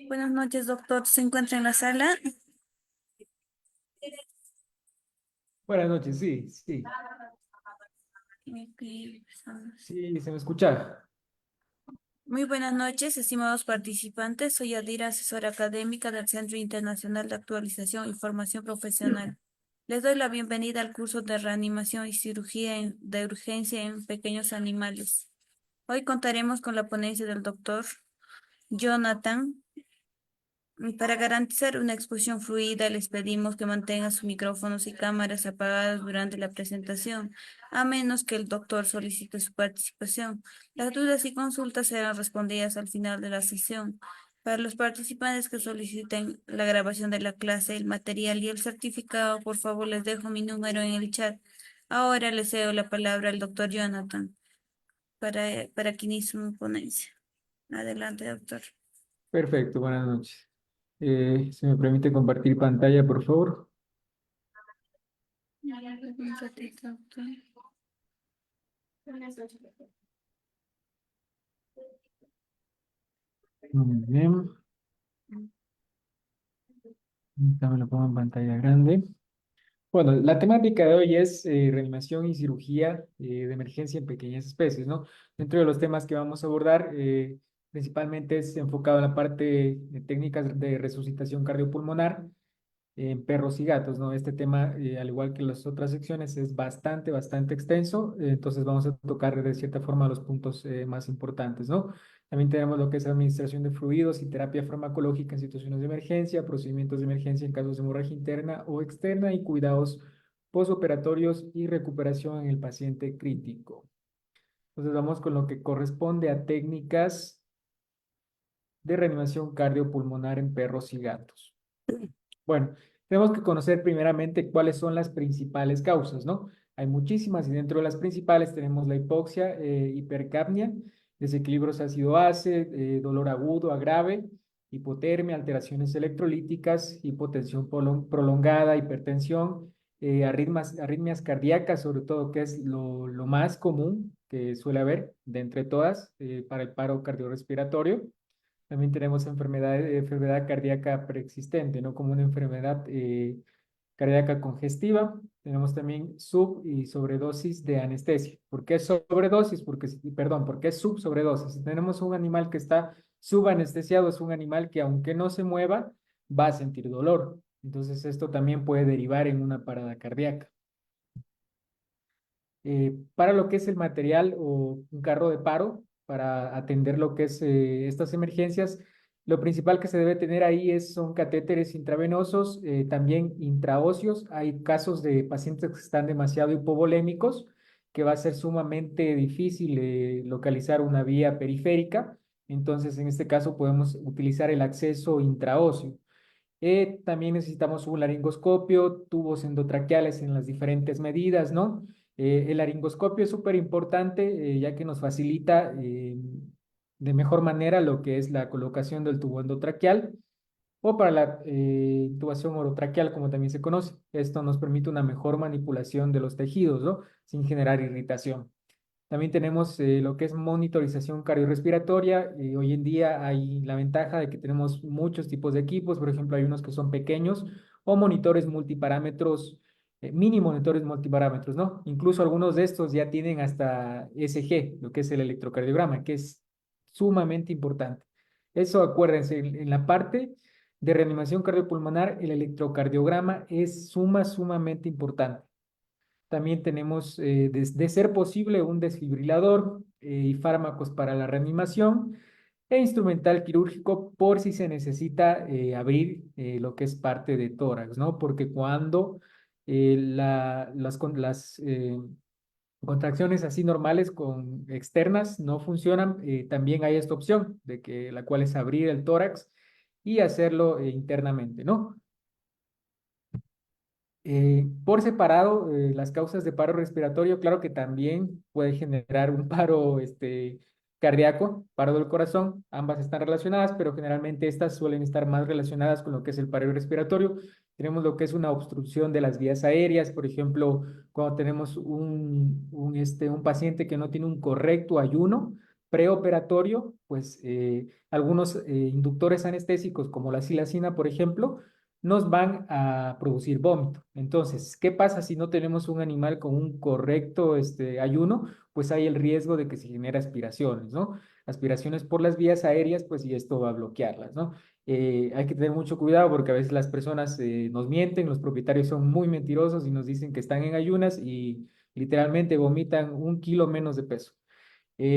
Buenas noches, doctor. ¿Se encuentra en la sala? Buenas noches, sí, sí, Ok, empezamos. sí, se me escucha. Muy buenas noches, estimados participantes. Soy Adira, asesora académica del Centro Internacional de Actualización y Formación Profesional. Les doy la bienvenida al curso de reanimación y cirugía de urgencia en pequeños animales. Hoy contaremos con la ponencia del doctor Jonathan. Para garantizar una exposición fluida, les pedimos que mantengan sus micrófonos y cámaras apagados durante la presentación, a menos que el doctor solicite su participación. Las dudas y consultas serán respondidas al final de la sesión. Para los participantes que soliciten la grabación de la clase, el material y el certificado, por favor les dejo mi número en el chat. Ahora le cedo la palabra al doctor Jonathan para que inicie mi ponencia. Adelante, doctor. Perfecto, buenas noches. ¿Se me permite compartir pantalla, por favor? Un ratito, doctor. Muy bien, ahorita me lo pongo en pantalla grande. Bueno, la temática de hoy es reanimación y cirugía de emergencia en pequeñas especies, ¿no? Dentro de los temas que vamos a abordar, principalmente es enfocado en la parte de técnicas de resucitación cardiopulmonar en perros y gatos, ¿no? Este tema, al igual que las otras secciones, es bastante extenso, entonces vamos a tocar de cierta forma los puntos más importantes, ¿no? También tenemos lo que es administración de fluidos y terapia farmacológica en situaciones de emergencia, procedimientos de emergencia en casos de hemorragia interna o externa y cuidados postoperatorios y recuperación en el paciente crítico. Entonces vamos con lo que corresponde a técnicas de reanimación cardiopulmonar en perros y gatos. Bueno, tenemos que conocer primeramente cuáles son las principales causas, ¿no? Hay muchísimas y dentro de las principales tenemos la hipoxia, hipercapnia, desequilibrios ácido-base, dolor agudo a grave, hipotermia, alteraciones electrolíticas, hipotensión prolongada, hipertensión, arritmias cardíacas, sobre todo, que es lo más común que suele haber de entre todas para el paro cardiorrespiratorio. También tenemos enfermedad cardíaca preexistente, ¿no? Como una enfermedad cardíaca congestiva. Tenemos también sub y sobredosis de anestesia. ¿Por qué sobredosis? Perdón, ¿por qué subsobredosis? Si tenemos un animal que está subanestesiado, es un animal que aunque no se mueva, va a sentir dolor. Entonces esto también puede derivar en una parada cardíaca. Para lo que es el material o un carro de paro, para atender lo que es estas emergencias, lo principal que se debe tener ahí son catéteres intravenosos, también intraóseos. Hay casos de pacientes que están demasiado hipovolémicos, que va a ser sumamente difícil localizar una vía periférica. Entonces, en este caso podemos utilizar el acceso intraóseo. También necesitamos un laringoscopio, tubos endotraqueales en las diferentes medidas, ¿no? El laringoscopio es súper importante ya que nos facilita de mejor manera lo que es la colocación del tubo endotraqueal o para la intubación orotraqueal, como también se conoce. Esto nos permite una mejor manipulación de los tejidos, ¿no? Sin generar irritación. También tenemos lo que es monitorización cardiorrespiratoria. Hoy en día hay la ventaja de que tenemos muchos tipos de equipos. Por ejemplo, hay unos que son pequeños o monitores multiparámetros, mini monitores multiparámetros, ¿no? Incluso algunos de estos ya tienen hasta ECG, lo que es el electrocardiograma, que es sumamente importante. Eso acuérdense, en la parte de reanimación cardiopulmonar, el electrocardiograma es sumamente importante. También tenemos, de ser posible, un desfibrilador y fármacos para la reanimación e instrumental quirúrgico por si se necesita abrir lo que es parte de tórax, ¿no? Porque cuando las contracciones así normales con externas no funcionan, también hay esta opción de que la cual es abrir el tórax y hacerlo internamente, ¿no? Por separado, las causas de paro respiratorio, claro que también puede generar un paro cardíaco, paro del corazón, ambas están relacionadas, pero generalmente estas suelen estar más relacionadas con lo que es el paro respiratorio. Tenemos lo que es una obstrucción de las vías aéreas, por ejemplo, cuando tenemos un paciente que no tiene un correcto ayuno preoperatorio, pues algunos inductores anestésicos como la silacina, por ejemplo, nos van a producir vómito. Entonces, ¿qué pasa si no tenemos un animal con un correcto ayuno? Pues hay el riesgo de que se genere aspiraciones, ¿no? Aspiraciones por las vías aéreas, pues y esto va a bloquearlas, ¿no? Hay que tener mucho cuidado porque a veces las personas nos mienten, los propietarios son muy mentirosos y nos dicen que están en ayunas y literalmente vomitan 1 kilo menos de peso.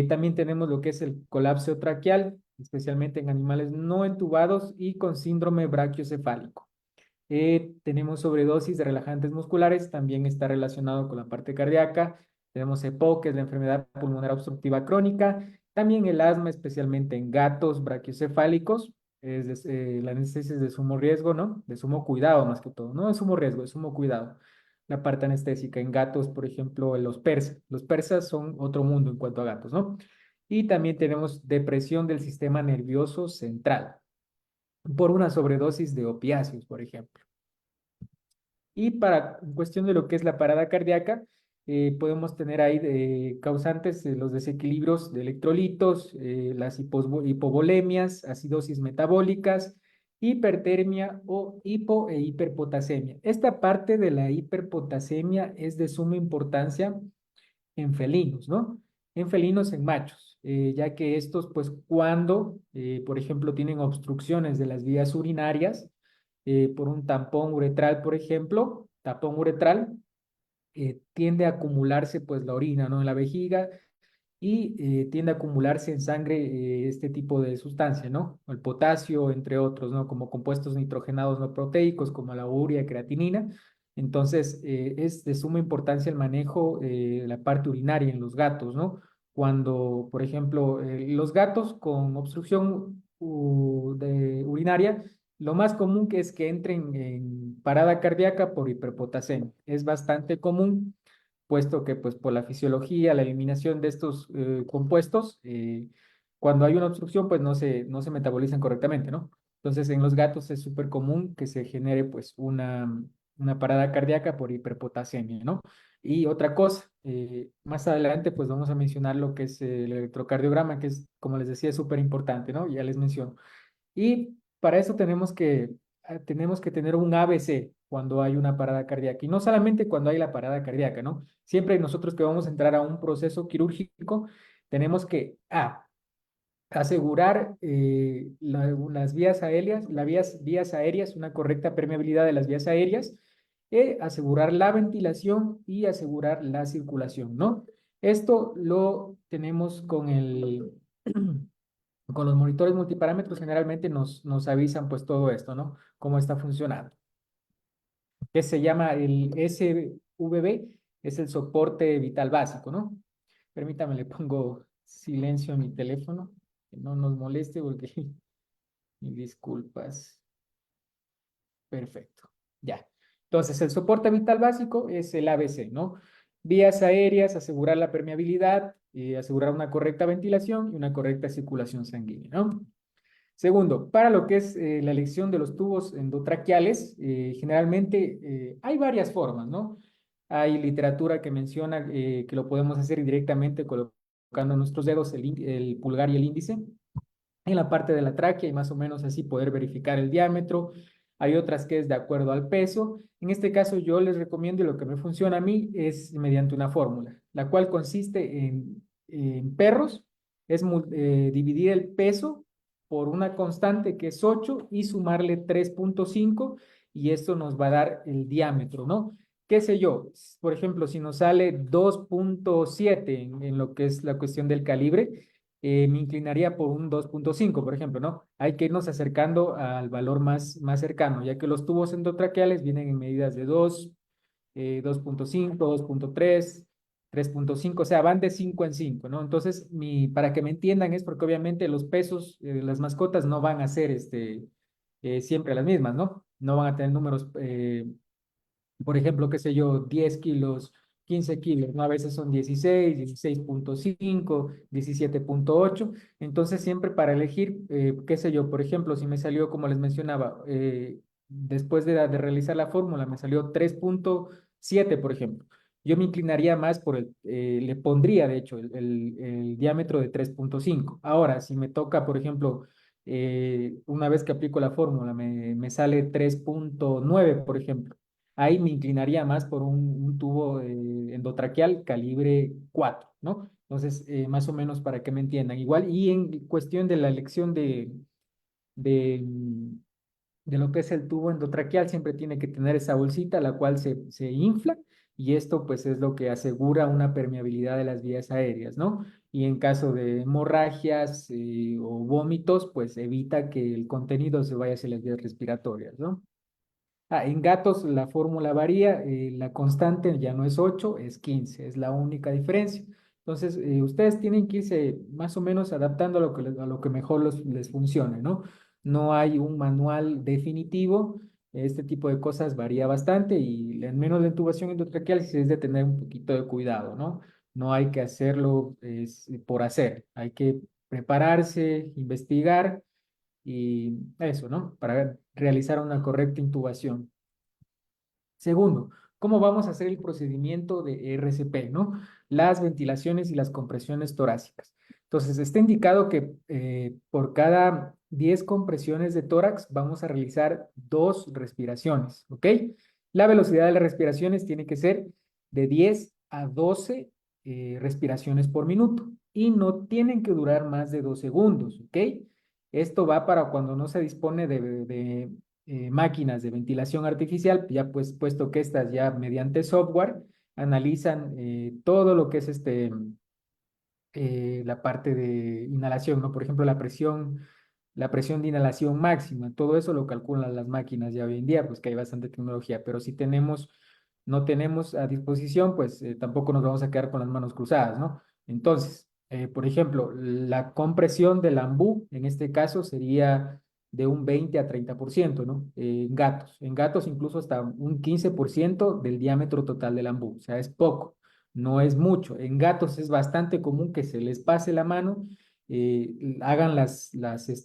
También tenemos lo que es el colapso traqueal, especialmente en animales no entubados y con síndrome brachiocefálico. Tenemos sobredosis de relajantes musculares, también está relacionado con la parte cardíaca. Tenemos EPOC, que es la enfermedad pulmonar obstructiva crónica. También el asma, especialmente en gatos brachiocefálicos. La anestesia es de sumo riesgo, ¿no? De sumo cuidado más que todo. No de sumo riesgo, de sumo cuidado. La parte anestésica en gatos, por ejemplo, en los persas. Los persas son otro mundo en cuanto a gatos, ¿no? Y también tenemos depresión del sistema nervioso central por una sobredosis de opiáceos, por ejemplo. Y para en cuestión de lo que es la parada cardíaca, podemos tener ahí causantes los desequilibrios de electrolitos, las hipovolemias, acidosis metabólicas, hipertermia o hipo e hiperpotasemia. Esta parte de la hiperpotasemia es de suma importancia en felinos, ¿no? En felinos, en machos, ya que estos, pues cuando, por ejemplo, tienen obstrucciones de las vías urinarias, por un tampón uretral, por ejemplo, tapón uretral, tiende a acumularse pues la orina, ¿no? En la vejiga y tiende a acumularse en sangre este tipo de sustancia, ¿no? El potasio, entre otros, ¿no? Como compuestos nitrogenados no proteicos, como la urea, creatinina. Entonces, es de suma importancia el manejo de la parte urinaria en los gatos, ¿no? Cuando, por ejemplo, los gatos con obstrucción urinaria, lo más común que es que entren en parada cardíaca por hiperpotasemia. Es bastante común, puesto que pues por la fisiología, la eliminación de estos compuestos, cuando hay una obstrucción pues no se metabolizan correctamente, ¿no? Entonces en los gatos es súper común que se genere pues una parada cardíaca por hiperpotasemia, ¿no? Y otra cosa, más adelante pues vamos a mencionar lo que es el electrocardiograma, que es, como les decía, súper importante, ¿no? Ya les menciono. Y para eso tenemos que tener un ABC cuando hay una parada cardíaca. Y no solamente cuando hay la parada cardíaca, ¿no? Siempre nosotros que vamos a entrar a un proceso quirúrgico, tenemos que asegurar las vías aéreas, vías aéreas, una correcta permeabilidad de las vías aéreas, asegurar la ventilación y asegurar la circulación, ¿no? Esto lo tenemos con con los monitores multiparámetros, generalmente nos avisan pues todo esto, ¿no? Cómo está funcionando. Que se llama el SVB, es el soporte vital básico, ¿no? Permítame, le pongo silencio a mi teléfono, que no nos moleste porque, mil disculpas. Perfecto, ya. Entonces, el soporte vital básico es el ABC, ¿no? Vías aéreas, asegurar la permeabilidad, asegurar una correcta ventilación y una correcta circulación sanguínea, ¿no? Segundo, para lo que es la elección de los tubos endotraqueales, generalmente hay varias formas, ¿no? Hay literatura que menciona que lo podemos hacer directamente colocando nuestros dedos, el pulgar y el índice en la parte de la tráquea y más o menos así poder verificar el diámetro. Hay otras que es de acuerdo al peso. En este caso yo les recomiendo y lo que me funciona a mí es mediante una fórmula, la cual consiste en perros, es dividir el peso por una constante que es 8 y sumarle 3,5 y esto nos va a dar el diámetro, ¿no? ¿Qué sé yo? Por ejemplo, si nos sale 2,7 en lo que es la cuestión del calibre, me inclinaría por un 2,5, por ejemplo, ¿no? Hay que irnos acercando al valor más cercano, ya que los tubos endotraqueales vienen en medidas de 2, 2,5, 2,3, 3,5, o sea, van de 5 en 5, ¿no? Entonces, para que me entiendan es porque obviamente los pesos de las mascotas no van a ser siempre las mismas, ¿no? No van a tener números por ejemplo, qué sé yo, 10 kilos, 15 kilos, ¿no? A veces son 16, 16,5, 17,8. Entonces, siempre para elegir, qué sé yo, por ejemplo, si me salió, como les mencionaba, después de realizar la fórmula, me salió 3,7, por ejemplo. Yo me inclinaría más le pondría, de hecho, el diámetro de 3,5. Ahora, si me toca, por ejemplo, una vez que aplico la fórmula, me sale 3,9, por ejemplo. Ahí me inclinaría más por un tubo endotraqueal calibre 4, ¿no? Entonces, más o menos para que me entiendan. Igual, y en cuestión de la elección de, mm, de lo que es el tubo endotraqueal, siempre tiene que tener esa bolsita, la cual se infla, y esto pues es lo que asegura una permeabilidad de las vías aéreas, ¿no? Y en caso de hemorragias o vómitos, pues evita que el contenido se vaya hacia las vías respiratorias, ¿no? En gatos la fórmula varía, la constante ya no es 8, es 15, es la única diferencia. Entonces, ustedes tienen que irse más o menos adaptando a lo que mejor les funcione, ¿no? No hay un manual definitivo, este tipo de cosas varía bastante y al menos la intubación endotraqueal sí es de tener un poquito de cuidado, ¿no? No hay que hacerlo por hacer, hay que prepararse, investigar y eso, ¿no? Para realizar una correcta intubación. Segundo, ¿cómo vamos a hacer el procedimiento de RCP, ¿no? Las ventilaciones y las compresiones torácicas. Entonces, está indicado que por cada 10 compresiones de tórax vamos a realizar 2 respiraciones, ¿ok? La velocidad de las respiraciones tiene que ser de 10 a 12 respiraciones por minuto y no tienen que durar más de 2 segundos, ¿ok? Esto va para cuando no se dispone de máquinas de ventilación artificial, ya pues puesto que estas ya mediante software analizan todo lo que es la parte de inhalación, ¿no? Por ejemplo, la presión de inhalación máxima, todo eso lo calculan las máquinas ya hoy en día, pues que hay bastante tecnología, pero si no tenemos a disposición, pues tampoco nos vamos a quedar con las manos cruzadas, ¿no? Entonces, por ejemplo, la compresión del ambú, en este caso, sería de un 20 a 30%, ¿no? En gatos incluso hasta un 15% del diámetro total del ambú, o sea, es poco, no es mucho. En gatos es bastante común que se les pase la mano, hagan las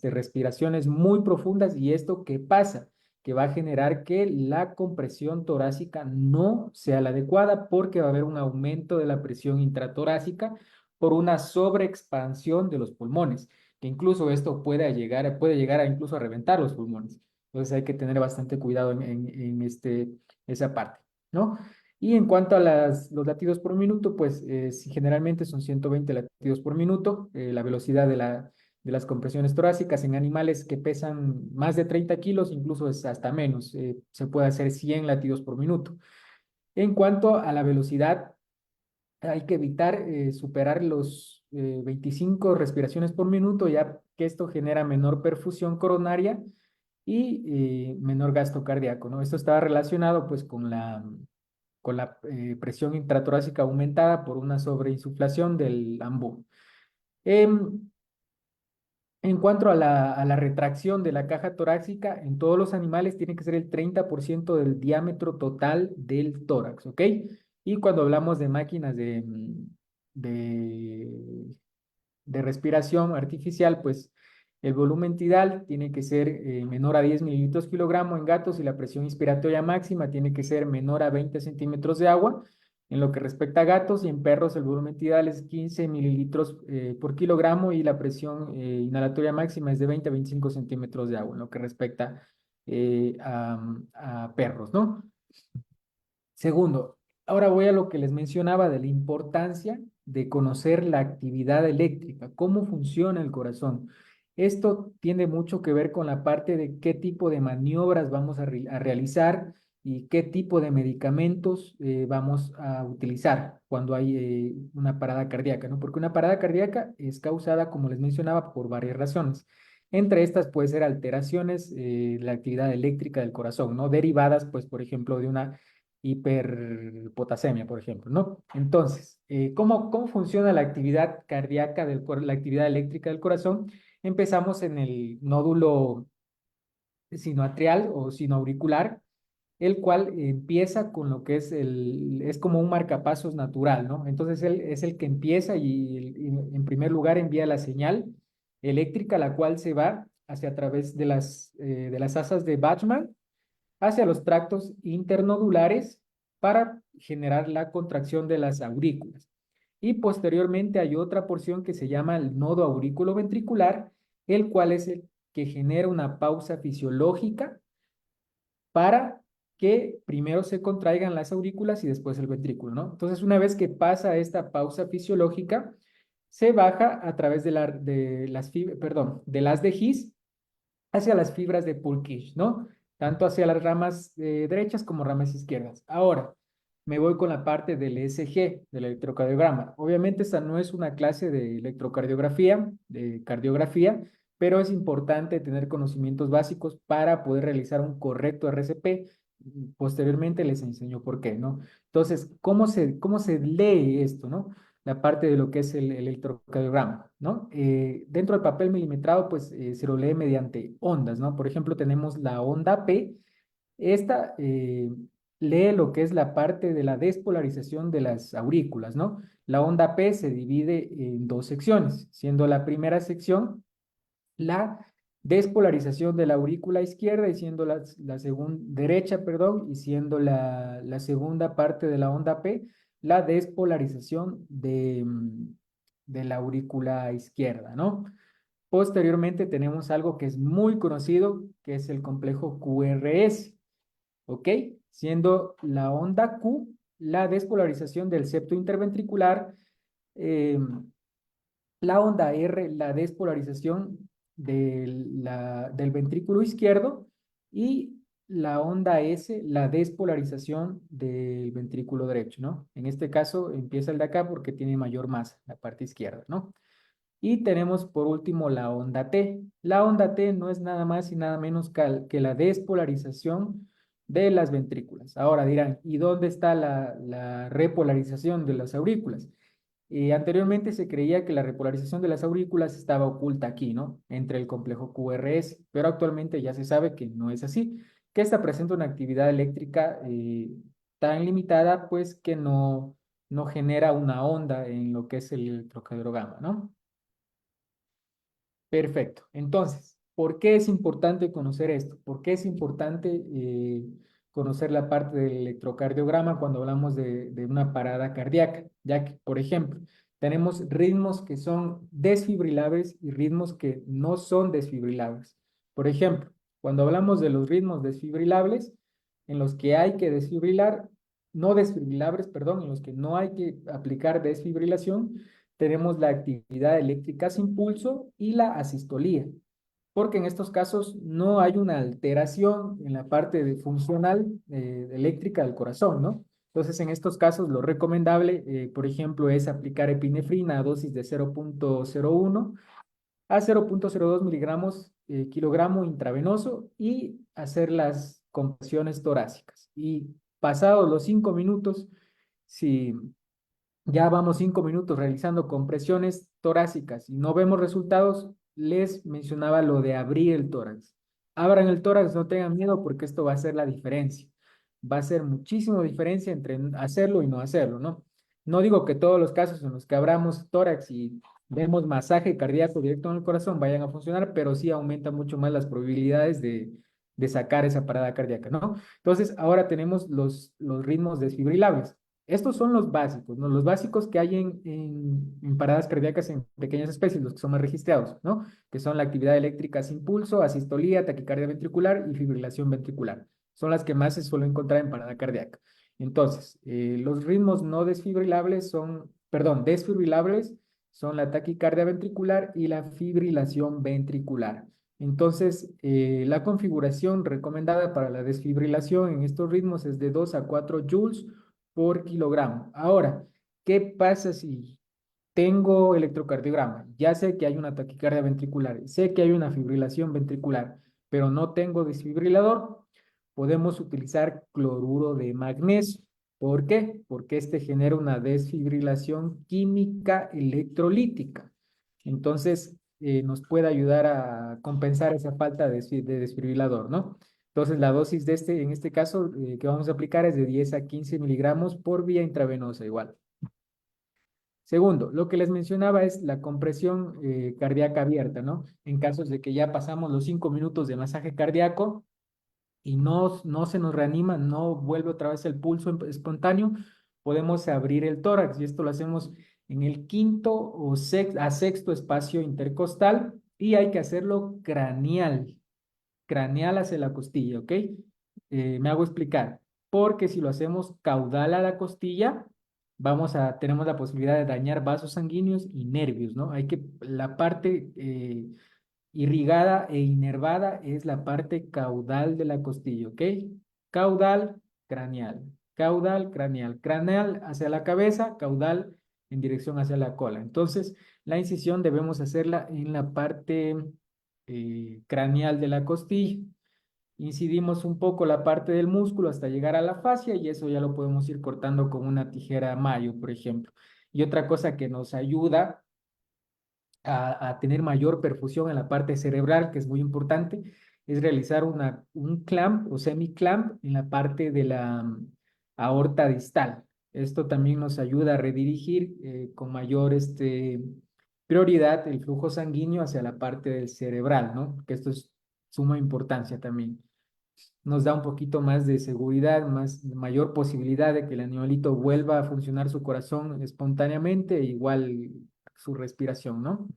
respiraciones muy profundas. ¿Y esto qué pasa? Que va a generar que la compresión torácica no sea la adecuada, porque va a haber un aumento de la presión intratorácica por una sobreexpansión de los pulmones, que incluso esto puede llegar a incluso a reventar los pulmones. Entonces hay que tener bastante cuidado esa parte, ¿no? Y en cuanto a los latidos por minuto, pues generalmente son 120 latidos por minuto, la velocidad de las compresiones torácicas en animales que pesan más de 30 kilos, incluso es hasta menos, se puede hacer 100 latidos por minuto. En cuanto a la velocidad, hay que evitar superar los 25 respiraciones por minuto, ya que esto genera menor perfusión coronaria y menor gasto cardíaco, ¿no? Esto está relacionado pues con la presión intratorácica aumentada por una sobreinsuflación del ambú. Em, en cuanto a a la retracción de la caja torácica, en todos los animales tiene que ser el 30% del diámetro total del tórax, ¿ok? Y cuando hablamos de máquinas de, de respiración artificial, pues el volumen tidal tiene que ser menor a 10 mililitros kilogramo en gatos, y la presión inspiratoria máxima tiene que ser menor a 20 centímetros de agua. En lo que respecta a gatos, y en perros el volumen tidal es 15 mililitros por kilogramo, y la presión inhalatoria máxima es de 20 a 25 centímetros de agua en lo que respecta a perros, ¿no? Segundo, ahora voy a lo que les mencionaba de la importancia de conocer la actividad eléctrica, cómo funciona el corazón. Esto tiene mucho que ver con la parte de qué tipo de maniobras vamos a realizar y qué tipo de medicamentos vamos a utilizar cuando hay una parada cardíaca, ¿no? Porque una parada cardíaca es causada, como les mencionaba, por varias razones. Entre estas puede ser alteraciones de la actividad eléctrica del corazón, ¿no? Derivadas, pues, por ejemplo, de una hiperpotasemia, por ejemplo, ¿no? Entonces, cómo funciona la actividad cardíaca la actividad eléctrica del corazón? Empezamos en el nódulo sinoatrial o sinoauricular, el cual empieza con lo que es como un marcapasos natural, ¿no? Entonces, él es el que empieza y en primer lugar envía la señal eléctrica, la cual se va hacia a través de las asas de Bachmann hacia los tractos internodulares para generar la contracción de las aurículas. Y posteriormente hay otra porción que se llama el nodo aurículo-ventricular, el cual es el que genera una pausa fisiológica para que primero se contraigan las aurículas y después el ventrículo, ¿no? Entonces, una vez que pasa esta pausa fisiológica, se baja a través de las de His hacia las fibras de Purkinje, ¿no? Tanto hacia las ramas derechas como ramas izquierdas. Ahora, me voy con la parte del ECG, del electrocardiograma. Obviamente esta no es una clase de electrocardiografía, de cardiografía, pero es importante tener conocimientos básicos para poder realizar un correcto RCP. Posteriormente les enseño por qué, ¿no? Entonces, cómo se lee esto, ¿no? La parte de lo que es el electrocardiograma, ¿no? Dentro del papel milimetrado, pues se lo lee mediante ondas, ¿no? Por ejemplo, tenemos la onda P. Esta lee lo que es la parte de la despolarización de las aurículas, ¿no? La onda P se divide en dos secciones, siendo la primera sección la despolarización de la aurícula izquierda, y siendo la segunda derecha, perdón, y siendo la segunda parte de la onda P, la despolarización de la aurícula izquierda, ¿no? Posteriormente tenemos algo que es muy conocido, que es el complejo QRS, ¿ok? Siendo la onda Q la despolarización del septo interventricular, eh, la onda R, la despolarización del ventrículo izquierdo, y la onda S, la despolarización del ventrículo derecho, ¿no? En este caso empieza el de acá porque tiene mayor masa, la parte izquierda, ¿no? Y tenemos por último la onda T. La onda T no es nada más y nada menos que la despolarización de las ventrículas. Ahora dirán, ¿y dónde está la repolarización de las aurículas? Anteriormente se creía que la repolarización de las aurículas estaba oculta aquí, ¿no? Entre el complejo QRS, pero actualmente ya se sabe que no es así, que esta presenta una actividad eléctrica tan limitada, pues que no genera una onda en lo que es el electrocardiograma, ¿no? Perfecto. Entonces, ¿por qué es importante conocer esto? ¿Por qué es importante conocer la parte del electrocardiograma cuando hablamos de una parada cardíaca? Ya que, por ejemplo, tenemos ritmos que son desfibrilables y ritmos que no son desfibrilables. Por ejemplo, cuando hablamos de los ritmos desfibrilables, en los que hay que desfibrilar, no desfibrilables, perdón, en los que no hay que aplicar desfibrilación, tenemos la actividad eléctrica sin pulso y la asistolía, porque en estos casos no hay una alteración en la parte funcional eléctrica del corazón, ¿no? Entonces, en estos casos, lo recomendable, por ejemplo, es aplicar epinefrina a dosis de 0,01 a 0,02 miligramos kilogramo intravenoso y hacer las compresiones torácicas. Y pasados los 5 minutos, si ya vamos 5 minutos realizando compresiones torácicas y no vemos resultados, les mencionaba lo de abrir el tórax. Abran el tórax, no tengan miedo porque esto va a ser la diferencia. Va a ser muchísima diferencia entre hacerlo y no hacerlo, ¿no? No digo que todos los casos en los que abramos tórax y vemos masaje cardíaco directo en el corazón vayan a funcionar, pero sí aumenta mucho más las probabilidades de sacar esa parada cardíaca, ¿no? Entonces, ahora tenemos los ritmos desfibrilables. Estos son los básicos, ¿no? Los básicos que hay en paradas cardíacas en pequeñas especies, los que son más registrados, ¿no? Que son la actividad eléctrica sin pulso, asistolía, taquicardia ventricular y fibrilación ventricular. Son las que más se suelen encontrar en parada cardíaca. Entonces, los ritmos no desfibrilables son, perdón, desfibrilables son la taquicardia ventricular y la fibrilación ventricular. Entonces, la configuración recomendada para la desfibrilación en estos ritmos es de 2 a 4 joules por kilogramo. Ahora, ¿qué pasa si tengo electrocardiograma? Ya sé que hay una taquicardia ventricular, sé que hay una fibrilación ventricular, pero no tengo desfibrilador. Podemos utilizar cloruro de magnesio. ¿Por qué? Porque este genera una desfibrilación química electrolítica. Entonces, nos puede ayudar a compensar esa falta de desfibrilador, ¿no? Entonces, la dosis de en este caso, que vamos a aplicar es de 10 a 15 miligramos por vía intravenosa igual. Segundo, lo que les mencionaba es la compresión cardíaca abierta, ¿no? En casos de que ya pasamos los 5 minutos de masaje cardíaco y no se nos reanima, no vuelve otra vez el pulso espontáneo, podemos abrir el tórax y esto lo hacemos en el quinto o sexto espacio intercostal y hay que hacerlo craneal hacia la costilla, ¿ok? Me hago explicar, porque si lo hacemos caudal a la costilla, tenemos la posibilidad de dañar vasos sanguíneos y nervios, ¿no? La parte irrigada e inervada es la parte caudal de la costilla, ¿ok? Caudal, craneal, caudal, craneal, craneal hacia la cabeza, caudal en dirección hacia la cola. Entonces, la incisión debemos hacerla en la parte craneal de la costilla. Incidimos un poco la parte del músculo hasta llegar a la fascia y eso ya lo podemos ir cortando con una tijera Mayo, por ejemplo. Y otra cosa que nos ayuda a tener mayor perfusión en la parte cerebral, que es muy importante, es realizar un clamp o semiclamp en la parte de la aorta distal. Esto también nos ayuda a redirigir con mayor prioridad el flujo sanguíneo hacia la parte del cerebral, ¿no? Que esto es suma importancia también. Nos da un poquito más de seguridad, mayor posibilidad de que el animalito vuelva a funcionar su corazón espontáneamente, e igual su respiración, ¿no?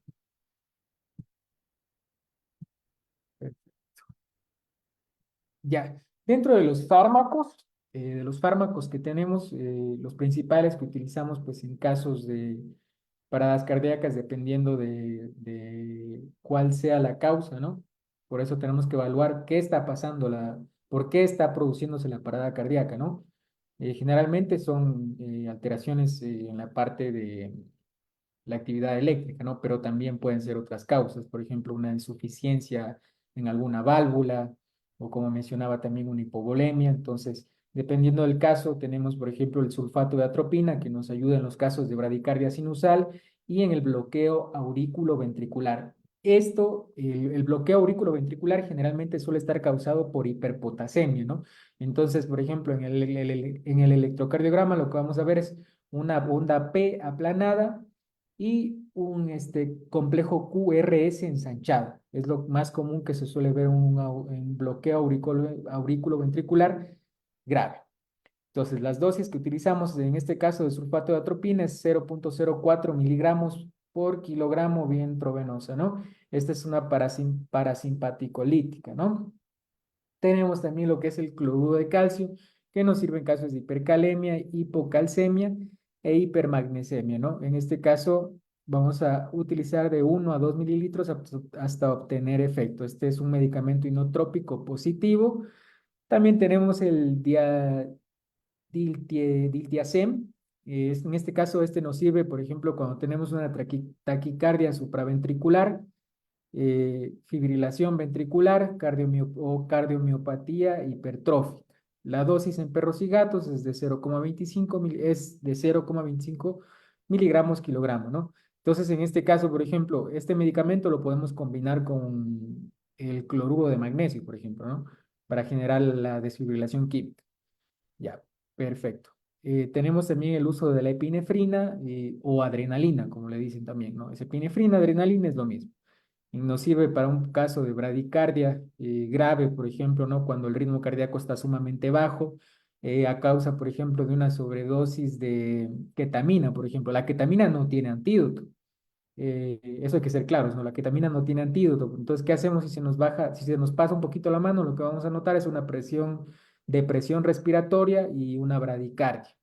Ya, dentro de los fármacos que tenemos, los principales que utilizamos pues en casos de paradas cardíacas, dependiendo de cuál sea la causa, ¿no? Por eso tenemos que evaluar qué está pasando ¿Por qué está produciéndose la parada cardíaca, no? Generalmente son alteraciones en la parte de la actividad eléctrica, ¿no? Pero también pueden ser otras causas, por ejemplo, una insuficiencia en alguna válvula o como mencionaba también una hipovolemia. Entonces, dependiendo del caso, tenemos, por ejemplo, el sulfato de atropina que nos ayuda en los casos de bradicardia sinusal y en el bloqueo aurículo-ventricular. El bloqueo aurículo-ventricular generalmente suele estar causado por hiperpotasemia, ¿no? Entonces, por ejemplo, en el electrocardiograma lo que vamos a ver es una onda P aplanada y un complejo QRS ensanchado. Es lo más común que se suele ver en bloqueo aurículo-ventricular grave. Entonces, las dosis que utilizamos en este caso de sulfato de atropina es 0,04 miligramos por kilogramo vía intravenosa, ¿no? Esta es una parasimpaticolítica, ¿no? Tenemos también lo que es el cloruro de calcio, que nos sirve en casos de hipercalemia, hipocalcemia e hipermagnesemia, ¿no? En este caso vamos a utilizar de 1 a 2 mililitros hasta obtener efecto. Este es un medicamento inotrópico positivo. También tenemos el diltiazem. En este caso, este nos sirve, por ejemplo, cuando tenemos una taquicardia supraventricular, fibrilación ventricular o cardiomiopatía hipertrófica. La dosis en perros y gatos es de 0,25 miligramos kilogramo, ¿no? Entonces, en este caso, por ejemplo, este medicamento lo podemos combinar con el cloruro de magnesio, por ejemplo, ¿no? Para generar la desfibrilación química. Ya, perfecto. Tenemos también el uso de la epinefrina o adrenalina, como le dicen también, ¿no? Es epinefrina, adrenalina es lo mismo. Y nos sirve para un caso de bradicardia grave, por ejemplo, ¿no? Cuando el ritmo cardíaco está sumamente bajo, a causa, por ejemplo, de una sobredosis de ketamina, por ejemplo. La ketamina no tiene antídoto. Eso hay que ser claros, ¿no? La ketamina no tiene antídoto. Entonces, ¿qué hacemos si se nos baja, si se nos pasa un poquito la mano? Lo que vamos a notar es una depresión respiratoria y una bradicardia.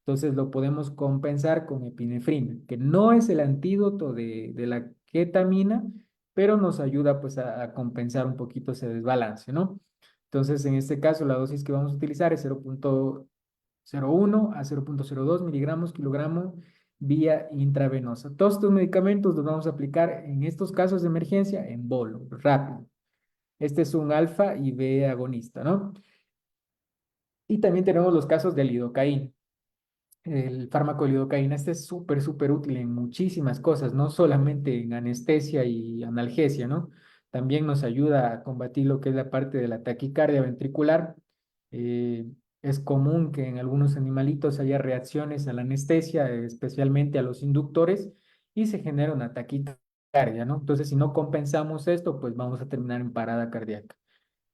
Entonces, lo podemos compensar con epinefrina, que no es el antídoto de la ketamina, pero nos ayuda pues a compensar un poquito ese desbalance, ¿no? Entonces, en este caso, la dosis que vamos a utilizar es 0,01 a 0,02 miligramos kilogramo vía intravenosa. Todos estos medicamentos los vamos a aplicar en estos casos de emergencia en bolo, rápido. Este es un alfa y B agonista, ¿no? Y también tenemos los casos de lidocaína. El fármaco de lidocaína, este es súper, súper útil en muchísimas cosas, no solamente en anestesia y analgesia, ¿no? También nos ayuda a combatir lo que es la parte de la taquicardia ventricular. Eh, es común que en algunos animalitos haya reacciones a la anestesia, especialmente a los inductores, y se genera una taquicardia, ¿no? Entonces, si no compensamos esto, pues vamos a terminar en parada cardíaca.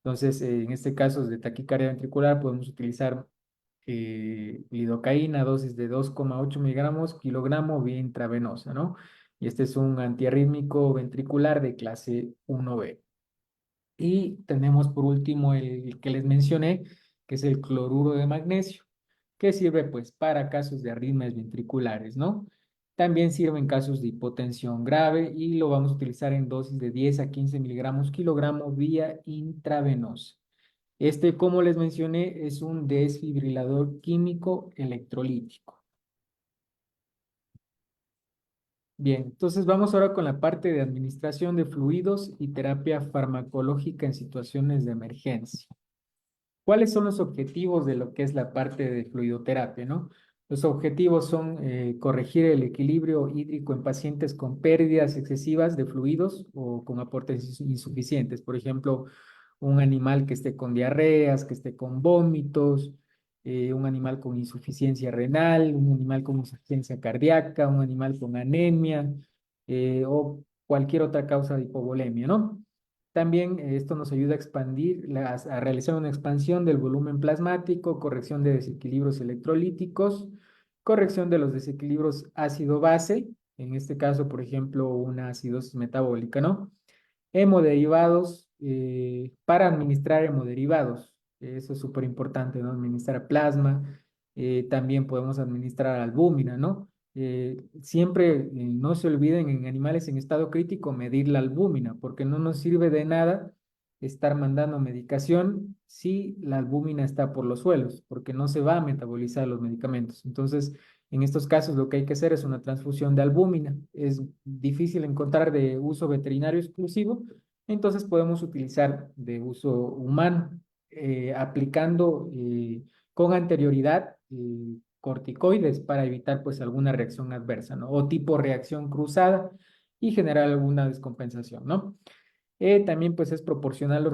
Entonces, en este caso de taquicardia ventricular, podemos utilizar lidocaína, dosis de 2,8 miligramos kilogramo vía intravenosa, ¿no? Y este es un antiarrítmico ventricular de clase 1B. Y tenemos por último el que les mencioné, que es el cloruro de magnesio, que sirve pues para casos de arritmias ventriculares, ¿no? También sirve en casos de hipotensión grave y lo vamos a utilizar en dosis de 10 a 15 miligramos kilogramo vía intravenosa. Este, como les mencioné, es un desfibrilador químico electrolítico. Bien, entonces vamos ahora con la parte de administración de fluidos y terapia farmacológica en situaciones de emergencia. ¿Cuáles son los objetivos de lo que es la parte de fluidoterapia, no? Los objetivos son corregir el equilibrio hídrico en pacientes con pérdidas excesivas de fluidos o con aportes insuficientes. Por ejemplo, un animal que esté con diarreas, que esté con vómitos, un animal con insuficiencia renal, un animal con insuficiencia cardíaca, un animal con anemia o cualquier otra causa de hipovolemia, ¿no? También esto nos ayuda a a realizar una expansión del volumen plasmático, corrección de desequilibrios electrolíticos, corrección de los desequilibrios ácido-base, en este caso, por ejemplo, una acidosis metabólica, ¿no? Hemoderivados, para administrar hemoderivados, eso es súper importante, ¿no? Administrar plasma, también podemos administrar albúmina, ¿no? Siempre no se olviden en animales en estado crítico medir la albúmina, porque no nos sirve de nada estar mandando medicación si la albúmina está por los suelos, porque no se va a metabolizar los medicamentos. Entonces, en estos casos lo que hay que hacer es una transfusión de albúmina. Es difícil encontrar de uso veterinario exclusivo, entonces podemos utilizar de uso humano, aplicando con anterioridad corticoides para evitar pues alguna reacción adversa, ¿no? O tipo reacción cruzada y generar alguna descompensación, ¿no? También pues es proporcional los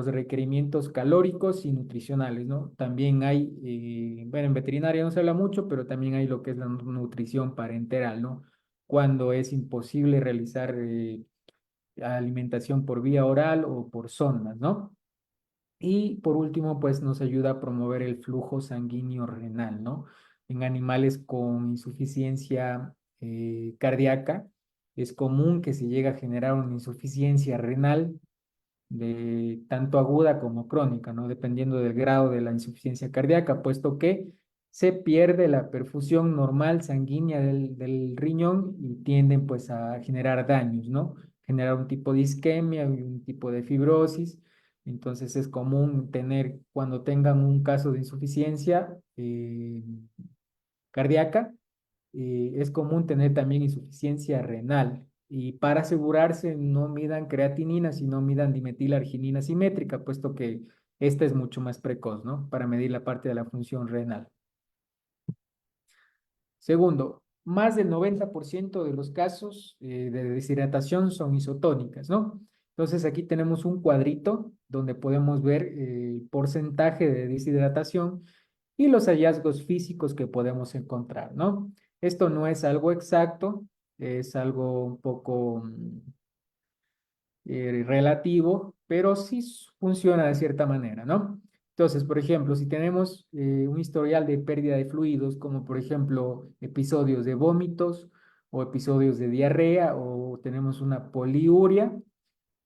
requerimientos calóricos y nutricionales, ¿no? También hay, bueno, en veterinaria no se habla mucho, pero también hay lo que es la nutrición parenteral, ¿no? Cuando es imposible realizar alimentación por vía oral o por sondas, ¿no? Y por último, pues nos ayuda a promover el flujo sanguíneo renal, ¿no? En animales con insuficiencia cardíaca, es común que se llegue a generar una insuficiencia renal de tanto aguda como crónica, ¿no? Dependiendo del grado de la insuficiencia cardíaca, puesto que se pierde la perfusión normal sanguínea del riñón y tienden pues a generar daños, ¿no? Generar un tipo de isquemia y un tipo de fibrosis. Entonces es común tener, cuando tengan un caso de insuficiencia cardíaca, es común tener también insuficiencia renal. Y para asegurarse, no midan creatinina, sino midan dimetilarginina simétrica, puesto que esta es mucho más precoz, ¿no? Para medir la parte de la función renal. Segundo, más del 90% de los casos de deshidratación son isotónicas, ¿no? Entonces aquí tenemos un cuadrito donde podemos ver el porcentaje de deshidratación y los hallazgos físicos que podemos encontrar, ¿no? Esto no es algo exacto, es algo un poco relativo, pero sí funciona de cierta manera, ¿no? Entonces, por ejemplo, si tenemos un historial de pérdida de fluidos, como por ejemplo episodios de vómitos o episodios de diarrea o tenemos una poliuria,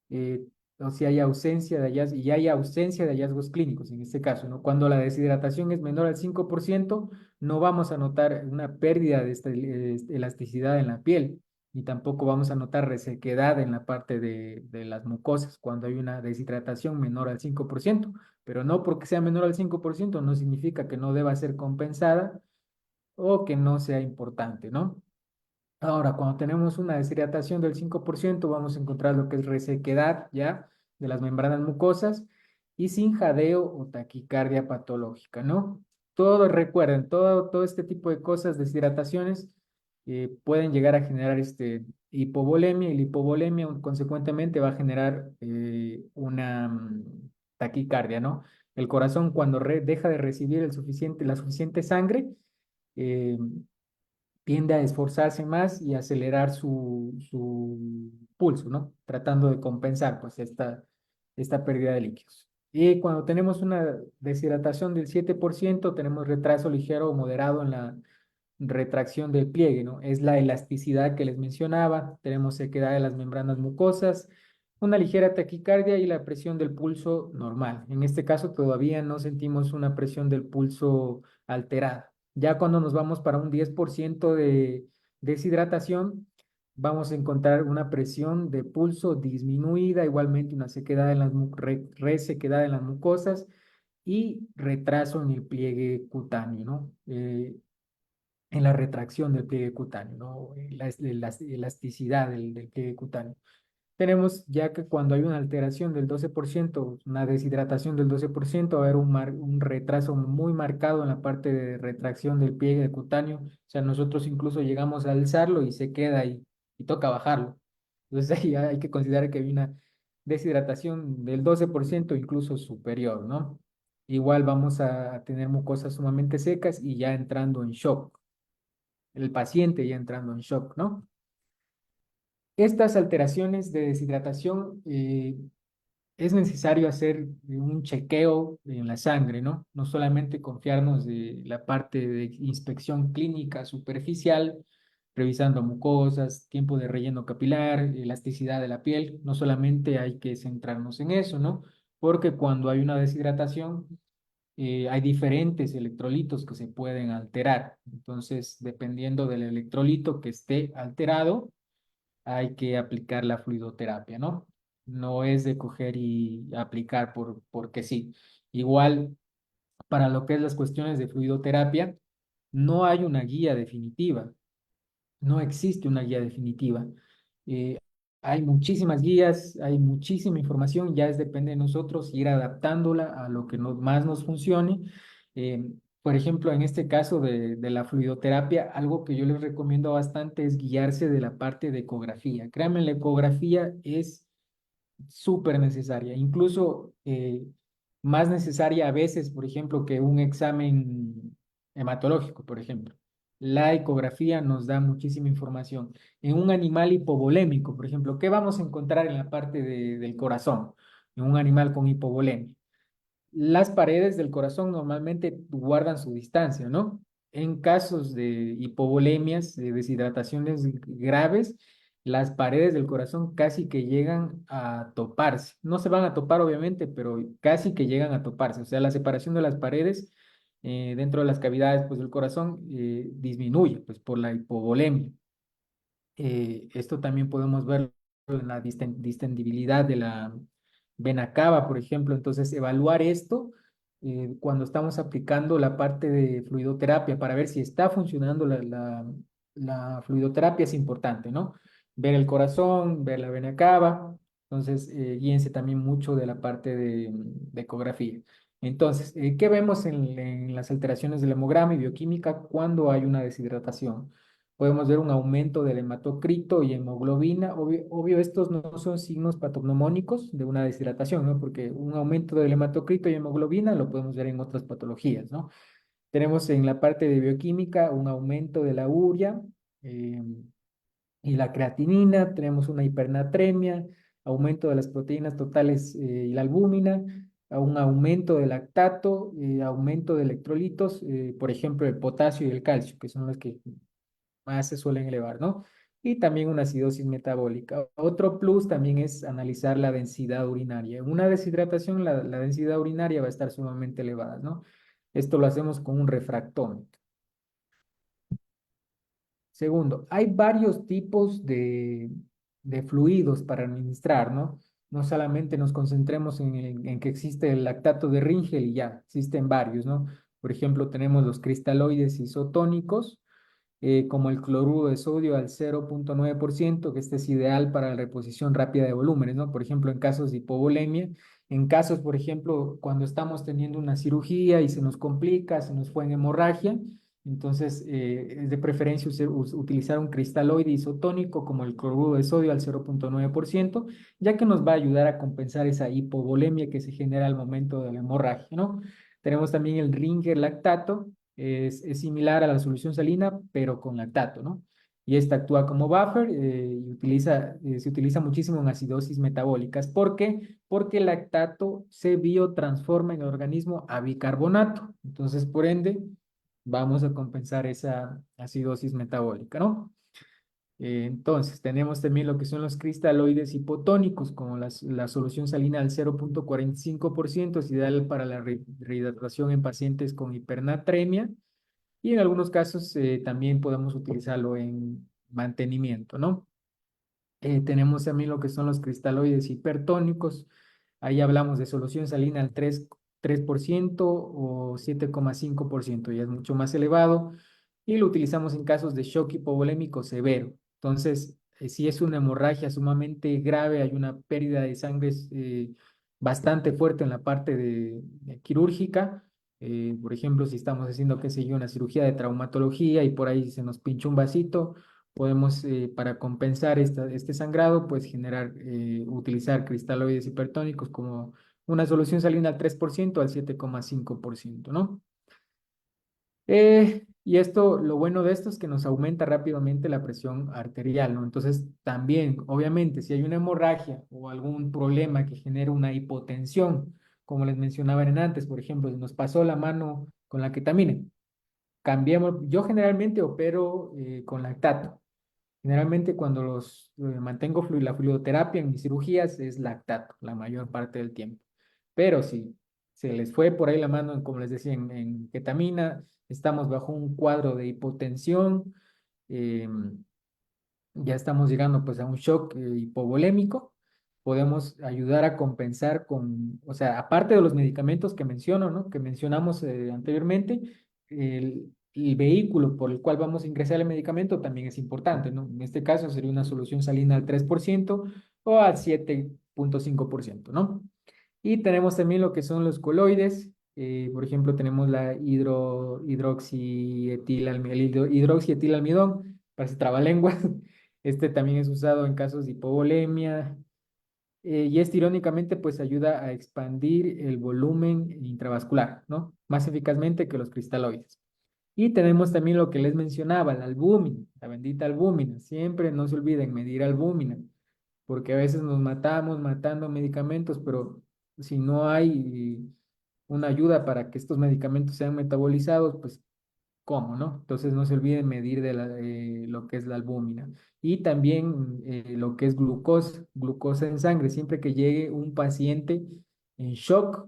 eh, o si hay ausencia de hallazgos, y hay ausencia de hallazgos clínicos en este caso, ¿no? Cuando la deshidratación es menor al 5%, no vamos a notar una pérdida de esta elasticidad en la piel, ni tampoco vamos a notar resequedad en la parte de las mucosas cuando hay una deshidratación menor al 5%, pero no porque sea menor al 5% no significa que no deba ser compensada o que no sea importante, ¿no? Ahora, cuando tenemos una deshidratación del 5%, vamos a encontrar lo que es resequedad ya de las membranas mucosas y sin jadeo o taquicardia patológica, ¿no? Todo, recuerden, todo este tipo de cosas, deshidrataciones, pueden llegar a generar hipovolemia y la hipovolemia consecuentemente va a generar una taquicardia, ¿no? El corazón cuando deja de recibir la suficiente sangre, eh, tiende a esforzarse más y acelerar su pulso, ¿no? Tratando de compensar pues esta pérdida de líquidos. Y cuando tenemos una deshidratación del 7%, tenemos retraso ligero o moderado en la retracción del pliegue, ¿no? Es la elasticidad que les mencionaba, tenemos sequedad de las membranas mucosas, una ligera taquicardia y la presión del pulso normal. En este caso todavía no sentimos una presión del pulso alterada. Ya cuando nos vamos para un 10% de deshidratación, vamos a encontrar una presión de pulso disminuida, igualmente una sequedad en las resequedad en las mucosas y retraso en el pliegue cutáneo, ¿no? En la retracción del pliegue cutáneo, ¿no? La elasticidad del pliegue cutáneo. Tenemos ya que cuando hay una alteración del 12%, una deshidratación del 12%, va a haber un retraso muy marcado en la parte de retracción del pliegue cutáneo. O sea, nosotros incluso llegamos a alzarlo y se queda ahí y toca bajarlo. Entonces ahí hay que considerar que hay una deshidratación del 12%, incluso superior, ¿no? Igual vamos a tener mucosas sumamente secas y ya entrando en shock. El paciente ya entrando en shock, ¿no? Estas alteraciones de deshidratación es necesario hacer un chequeo en la sangre, ¿no? No solamente confiarnos de la parte de inspección clínica superficial, revisando mucosas, tiempo de relleno capilar, elasticidad de la piel, no solamente hay que centrarnos en eso, ¿no? Porque cuando hay una deshidratación, hay diferentes electrolitos que se pueden alterar. Entonces, dependiendo del electrolito que esté alterado, hay que aplicar la fluidoterapia, ¿no? no es de coger y aplicar porque sí. Igual, para lo que es las cuestiones de fluidoterapia, no hay una guía definitiva. No existe una guía definitiva. Eh, Hay muchísimas guías, hay muchísima información, ya es depende de nosotros ir adaptándola a lo que más nos funcione. Eh, por ejemplo, en este caso de la fluidoterapia, algo que yo les recomiendo bastante es guiarse de la parte de ecografía. Créanme, la ecografía es súper necesaria, incluso más necesaria a veces, por ejemplo, que un examen hematológico, por ejemplo. La ecografía nos da muchísima información. En un animal hipovolémico, por ejemplo, ¿qué vamos a encontrar en la parte del corazón? En un animal con hipovolemia. Las paredes del corazón normalmente guardan su distancia, ¿no? En casos de hipovolemias, de deshidrataciones graves, las paredes del corazón casi que llegan a toparse. No se van a topar, obviamente, pero casi que llegan a toparse. O sea, la separación de las paredes dentro de las cavidades pues, del corazón disminuye pues, por la hipovolemia. Esto también podemos verlo en la distendibilidad de la vena cava, por ejemplo. Entonces, evaluar esto cuando estamos aplicando la parte de fluidoterapia para ver si está funcionando la fluidoterapia es importante, ¿no? Ver el corazón, ver la vena cava. Entonces, guíense también mucho de la parte de ecografía. Entonces, ¿qué vemos en las alteraciones del hemograma y bioquímica cuando hay una deshidratación? Podemos ver un aumento del hematocrito y hemoglobina. Obvio, estos no son signos patognomónicos de una deshidratación, ¿no? Porque un aumento del hematocrito y hemoglobina lo podemos ver en otras patologías, ¿no? Tenemos en la parte de bioquímica un aumento de la urea eh, y la creatinina, tenemos una hipernatremia, aumento de las proteínas totales y la albúmina, a un aumento del lactato, aumento de electrolitos, por ejemplo, el potasio y el calcio, que son los que más se suelen elevar, ¿no? Y también una acidosis metabólica. Otro plus también es analizar la densidad urinaria. En una deshidratación, la densidad urinaria va a estar sumamente elevada, ¿no? Esto lo hacemos con un refractómetro. Segundo, hay varios tipos de fluidos para administrar, ¿no? No solamente nos concentremos en que existe el lactato de Ringel y ya, existen varios, ¿no? Por ejemplo, tenemos los cristaloides isotónicos, como el cloruro de sodio al 0,9%, que este es ideal para la reposición rápida de volúmenes, ¿no? Por ejemplo, en casos de hipovolemia, en casos, por ejemplo, cuando estamos teniendo una cirugía y se nos complica, se nos fue en hemorragia, entonces es de preferencia utilizar un cristaloide isotónico como el cloruro de sodio al 0,9%, ya que nos va a ayudar a compensar esa hipovolemia que se genera al momento de la hemorragia, ¿no? Tenemos también el Ringer lactato, es similar a la solución salina, pero con lactato, ¿no? Y esta actúa como buffer y se utiliza muchísimo en acidosis metabólicas. ¿Por qué? Porque el lactato se biotransforma en el organismo a bicarbonato. Entonces, por ende, vamos a compensar esa acidosis metabólica, ¿no? Entonces, tenemos también lo que son los cristaloides hipotónicos, como la solución salina al 0,45%, es ideal para la rehidratación en pacientes con hipernatremia y en algunos casos también podemos utilizarlo en mantenimiento, ¿no? Tenemos también lo que son los cristaloides hipertónicos. Ahí hablamos de solución salina al 3% o 7,5%, ya es mucho más elevado. Y lo utilizamos en casos de shock hipovolémico severo. Entonces, si es una hemorragia sumamente grave, hay una pérdida de sangre bastante fuerte en la parte de quirúrgica. Por ejemplo, si estamos haciendo, qué sé yo, una cirugía de traumatología y por ahí se nos pincha un vasito, podemos, para compensar este sangrado, pues utilizar cristaloides hipertónicos como una solución salina al 3% al 7,5%, ¿no? Y esto, lo bueno de esto es que nos aumenta rápidamente la presión arterial, ¿no? Entonces, también, obviamente, si hay una hemorragia o algún problema que genere una hipotensión, como les mencionaba antes, por ejemplo, si nos pasó la mano con la ketamina, cambiamos, yo generalmente opero con lactato. Generalmente cuando mantengo la fluidoterapia en mis cirugías es lactato la mayor parte del tiempo. Pero si se les fue por ahí la mano, como les decía, en ketamina, estamos bajo un cuadro de hipotensión, eh, ya estamos llegando pues a un shock hipovolémico. podemos ayudar a compensar con, o sea, aparte de los medicamentos que menciono, ¿no? Que mencionamos anteriormente, el vehículo por el cual vamos a ingresar el medicamento también es importante, ¿no? En este caso sería una solución salina al 3% o al 7,5%, ¿no? Y tenemos también lo que son los coloides. Por ejemplo, tenemos la hidroxietilalmidón, parece trabalenguas. Este también es usado en casos de hipovolemia. Y este irónicamente pues ayuda a expandir el volumen intravascular, ¿no? Más eficazmente que los cristaloides. Y tenemos también lo que les mencionaba, la albúmina, la bendita albúmina. Siempre no se olviden medir albúmina, porque a veces nos matamos matando medicamentos, pero si no hay una ayuda para que estos medicamentos sean metabolizados, pues ¿cómo, no? Entonces no se olviden medir lo que es la albúmina. Y también lo que es glucosa en sangre. Siempre que llegue un paciente en shock,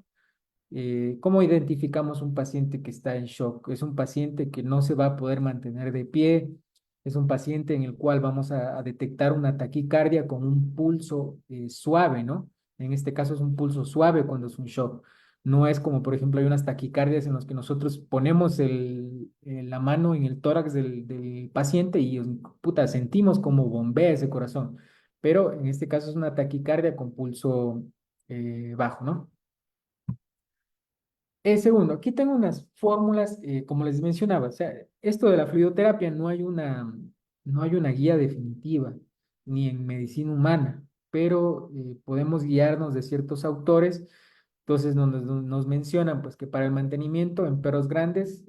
¿cómo identificamos un paciente que está en shock? Es un paciente que no se va a poder mantener de pie, es un paciente en el cual vamos a detectar una taquicardia con un pulso suave, ¿no? En este caso es un pulso suave cuando es un shock. No es como, por ejemplo, hay unas taquicardias en las que nosotros ponemos la mano en el tórax del paciente y, puta, sentimos como bombea ese corazón. Pero en este caso es una taquicardia con pulso bajo, ¿no? Segundo, aquí tengo unas fórmulas, como les mencionaba, o sea, esto de la fluidoterapia no hay una guía definitiva, ni en medicina humana, pero podemos guiarnos de ciertos autores. Entonces nos mencionan pues que para el mantenimiento en perros grandes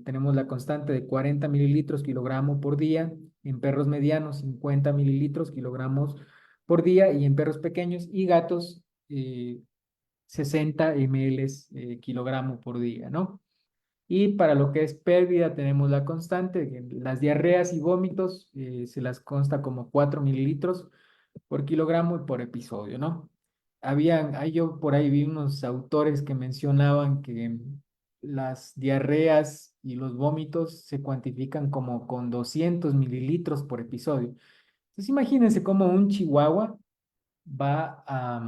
tenemos la constante de 40 mililitros kilogramo por día, en perros medianos 50 mililitros kilogramos por día y en perros pequeños y gatos 60 ml kilogramo por día, ¿no? Y para lo que es pérdida tenemos la constante, que las diarreas y vómitos se las consta como 4 mililitros por kilogramo y por episodio, ¿no? Ahí yo por ahí vi unos autores que mencionaban que las diarreas y los vómitos se cuantifican como con 200 mililitros por episodio. Entonces imagínense cómo un chihuahua va a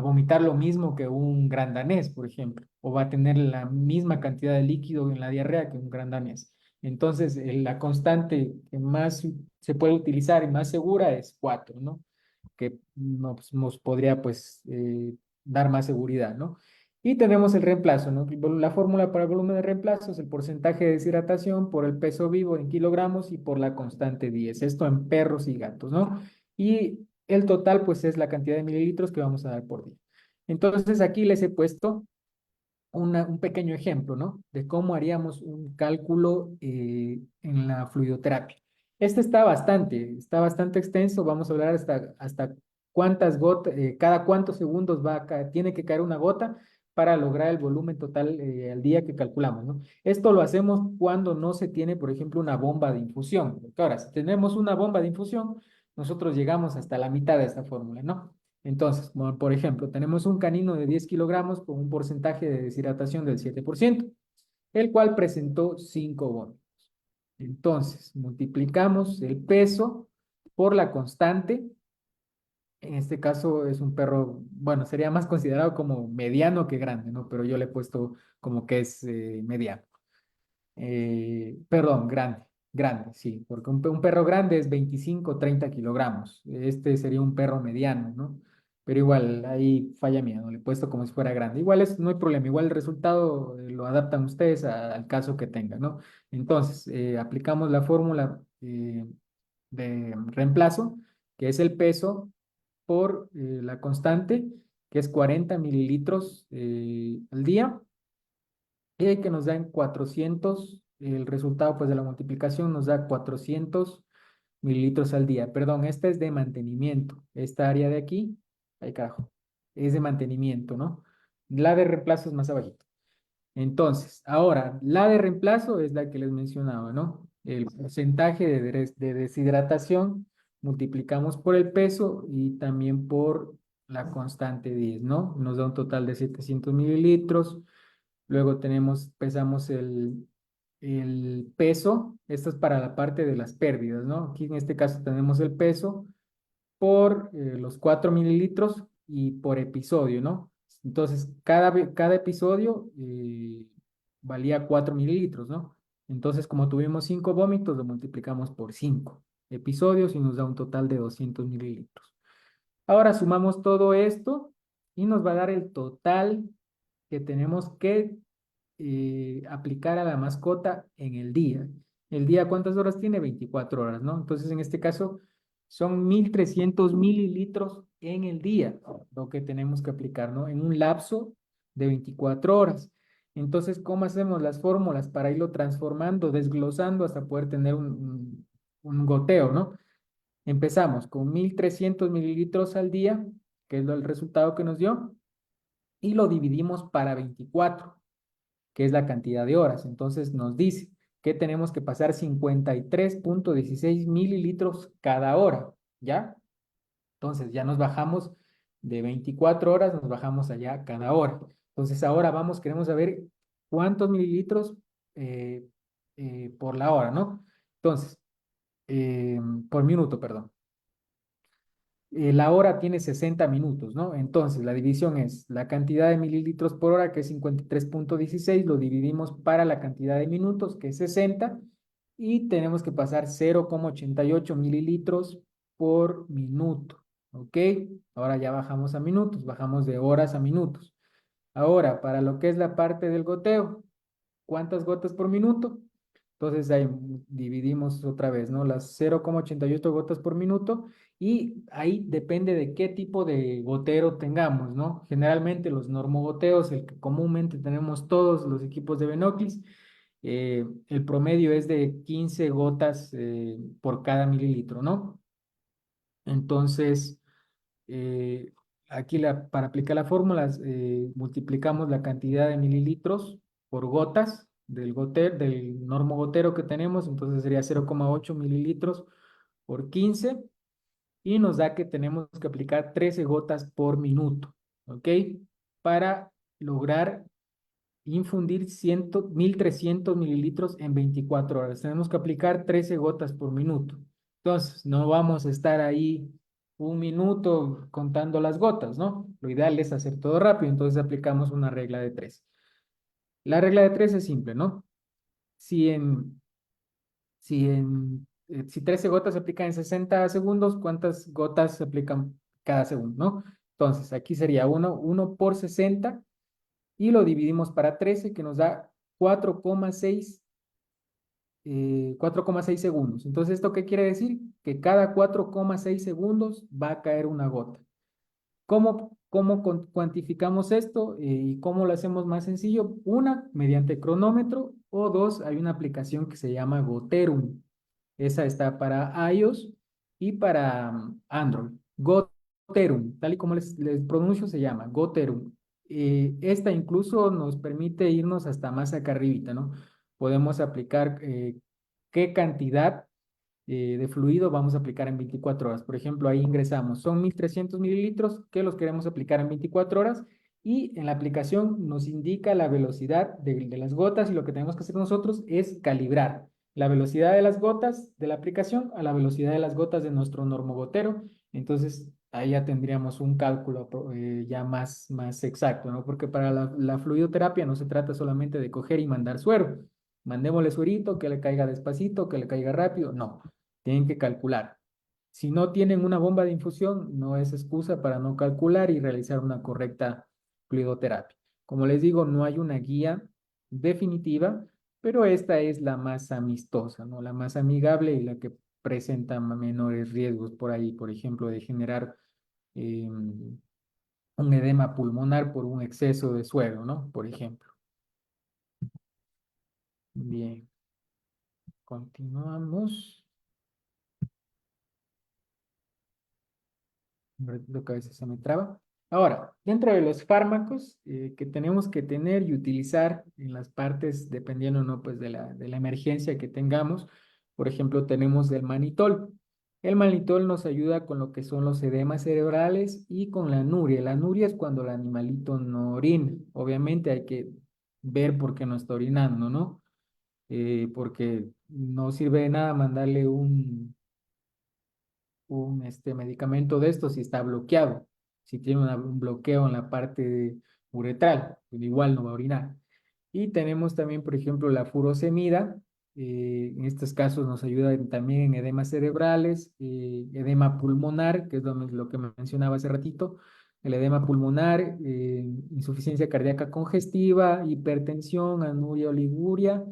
vomitar lo mismo que un gran danés, por ejemplo, o va a tener la misma cantidad de líquido en la diarrea que un gran danés. Entonces, la constante que más se puede utilizar y más segura es 4, ¿no? Que nos podría, pues, dar más seguridad, ¿no? Y tenemos el reemplazo, ¿no? La fórmula para el volumen de reemplazo es el porcentaje de deshidratación por el peso vivo en kilogramos y por la constante 10. Esto en perros y gatos, ¿no? Y el total, pues, es la cantidad de mililitros que vamos a dar por día. Entonces, aquí les he puesto un pequeño ejemplo, ¿no? De cómo haríamos un cálculo en la fluidoterapia. Este está bastante extenso. Vamos a hablar hasta cuántas gotas, cada cuántos segundos tiene que caer una gota para lograr el volumen total al día que calculamos, ¿no? Esto lo hacemos cuando no se tiene, por ejemplo, una bomba de infusión. Porque ahora, si tenemos una bomba de infusión, nosotros llegamos hasta la mitad de esta fórmula, ¿no? Entonces, como por ejemplo, tenemos un canino de 10 kilogramos con un porcentaje de deshidratación del 7%, el cual presentó 5 vómitos. Entonces, multiplicamos el peso por la constante. En este caso es un perro, bueno, sería más considerado como mediano que grande, ¿no? Pero yo le he puesto como que es mediano. Perdón, grande, sí, porque un perro grande es 25 30 kilogramos. Este sería un perro mediano, ¿no? Pero igual, ahí falla mía, ¿no? Le he puesto como si fuera grande. Igual no hay problema, igual el resultado lo adaptan ustedes al caso que tengan, ¿no? Entonces, aplicamos la fórmula de reemplazo, que es el peso por la constante, que es 40 mililitros al día y que nos dan 400, el resultado pues de la multiplicación nos da 400 mililitros al día. Perdón, esta es de mantenimiento. Esta área de aquí, ahí carajo, es de mantenimiento, ¿no? La de reemplazo es más abajito. Entonces, ahora, la de reemplazo es la que les mencionaba, ¿no? El porcentaje de deshidratación multiplicamos por el peso y también por la constante 10, ¿no? Nos da un total de 700 mililitros. Luego pesamos el peso. Esto es para la parte de las pérdidas, ¿no? Aquí en este caso tenemos el peso por los 4 mililitros y por episodio, ¿no? Entonces, cada episodio valía 4 mililitros, ¿no? Entonces, como tuvimos 5 vómitos, lo multiplicamos por 5 episodios y nos da un total de 200 mililitros. Ahora sumamos todo esto y nos va a dar el total que tenemos que aplicar a la mascota en el día. ¿El día cuántas horas tiene? 24 horas, ¿no? Entonces, en este caso, son 1.300 mililitros en el día, lo que tenemos que aplicar, ¿no? En un lapso de 24 horas. Entonces, ¿cómo hacemos las fórmulas para irlo transformando, desglosando hasta poder tener un goteo, ¿no? Empezamos con 1.300 mililitros al día, que es el resultado que nos dio, y lo dividimos para 24, que es la cantidad de horas. Entonces nos dice que tenemos que pasar 53,16 mililitros cada hora, ¿ya? Entonces ya nos bajamos de 24 horas, nos bajamos allá cada hora. Entonces ahora queremos saber cuántos mililitros eh, por la hora, ¿no? Entonces, por minuto, perdón. La hora tiene 60 minutos, ¿no? Entonces, la división es la cantidad de mililitros por hora, que es 53,16, lo dividimos para la cantidad de minutos, que es 60, y tenemos que pasar 0,88 mililitros por minuto, ¿ok? Ahora ya bajamos a minutos, bajamos de horas a minutos. Ahora, para lo que es la parte del goteo, ¿cuántas gotas por minuto? Entonces ahí dividimos otra vez, ¿no? Las 0,88 gotas por minuto y ahí depende de qué tipo de gotero tengamos, ¿no? Generalmente los normogoteos, el que comúnmente tenemos todos los equipos de Venoclis, el promedio es de 15 gotas por cada mililitro, ¿no? Entonces, eh, aquí para aplicar la fórmula, multiplicamos la cantidad de mililitros por gotas del normogotero que tenemos, entonces sería 0,8 mililitros por 15 y nos da que tenemos que aplicar 13 gotas por minuto, ¿ok? Para lograr infundir 1.300 mililitros en 24 horas. Tenemos que aplicar 13 gotas por minuto. Entonces, no vamos a estar ahí un minuto contando las gotas, ¿no? Lo ideal es hacer todo rápido, entonces aplicamos una regla de 3. La regla de 3 es simple, ¿no? Si en, si 13 gotas se aplican en 60 segundos, ¿cuántas gotas se aplican cada segundo, no? Entonces, aquí sería uno por 60 y lo dividimos para 13, que nos da 4,6 4,6 segundos. Entonces, ¿esto qué quiere decir? Que cada 4,6 segundos va a caer una gota. ¿Cómo cuantificamos esto y cómo lo hacemos más sencillo? Una, mediante cronómetro, o dos, hay una aplicación que se llama Goterum. Esa está para iOS y para Android. Goterum, tal y como les pronuncio, se llama Goterum. Esta incluso nos permite irnos hasta más acá arribita, ¿no? Podemos aplicar qué cantidad de fluido vamos a aplicar en 24 horas. Por ejemplo, ahí ingresamos, son 1.300 mililitros que los queremos aplicar en 24 horas y en la aplicación nos indica la velocidad de las gotas y lo que tenemos que hacer nosotros es calibrar la velocidad de las gotas de la aplicación a la velocidad de las gotas de nuestro normogotero. Entonces, ahí ya tendríamos un cálculo ya más exacto, ¿no? Porque para la fluidoterapia no se trata solamente de coger y mandar suero. Mandémosle suerito, que le caiga despacito, que le caiga rápido. No, tienen que calcular. Si no tienen una bomba de infusión, no es excusa para no calcular y realizar una correcta fluidoterapia. Como les digo, no hay una guía definitiva, pero esta es la más amistosa, ¿no? La más amigable y la que presenta menores riesgos por ahí, por ejemplo, de generar un edema pulmonar por un exceso de suero, ¿no? Por ejemplo. Bien, continuamos. Un ratito que a veces se me traba. Ahora, dentro de los fármacos que tenemos que tener y utilizar en las partes, dependiendo, ¿no? Pues de la emergencia que tengamos, por ejemplo, tenemos el manitol. El manitol nos ayuda con lo que son los edemas cerebrales y con la anuria. La anuria es cuando el animalito no orina. Obviamente hay que ver por qué no está orinando, ¿no? Porque no sirve de nada mandarle un medicamento de estos si está bloqueado, si tiene un bloqueo en la parte uretral, pues igual no va a orinar. Y tenemos también, por ejemplo, la furosemida. En estos casos nos ayuda también en edemas cerebrales, edema pulmonar, que es lo que mencionaba hace ratito, el edema pulmonar, insuficiencia cardíaca congestiva, hipertensión, anuria, oliguria.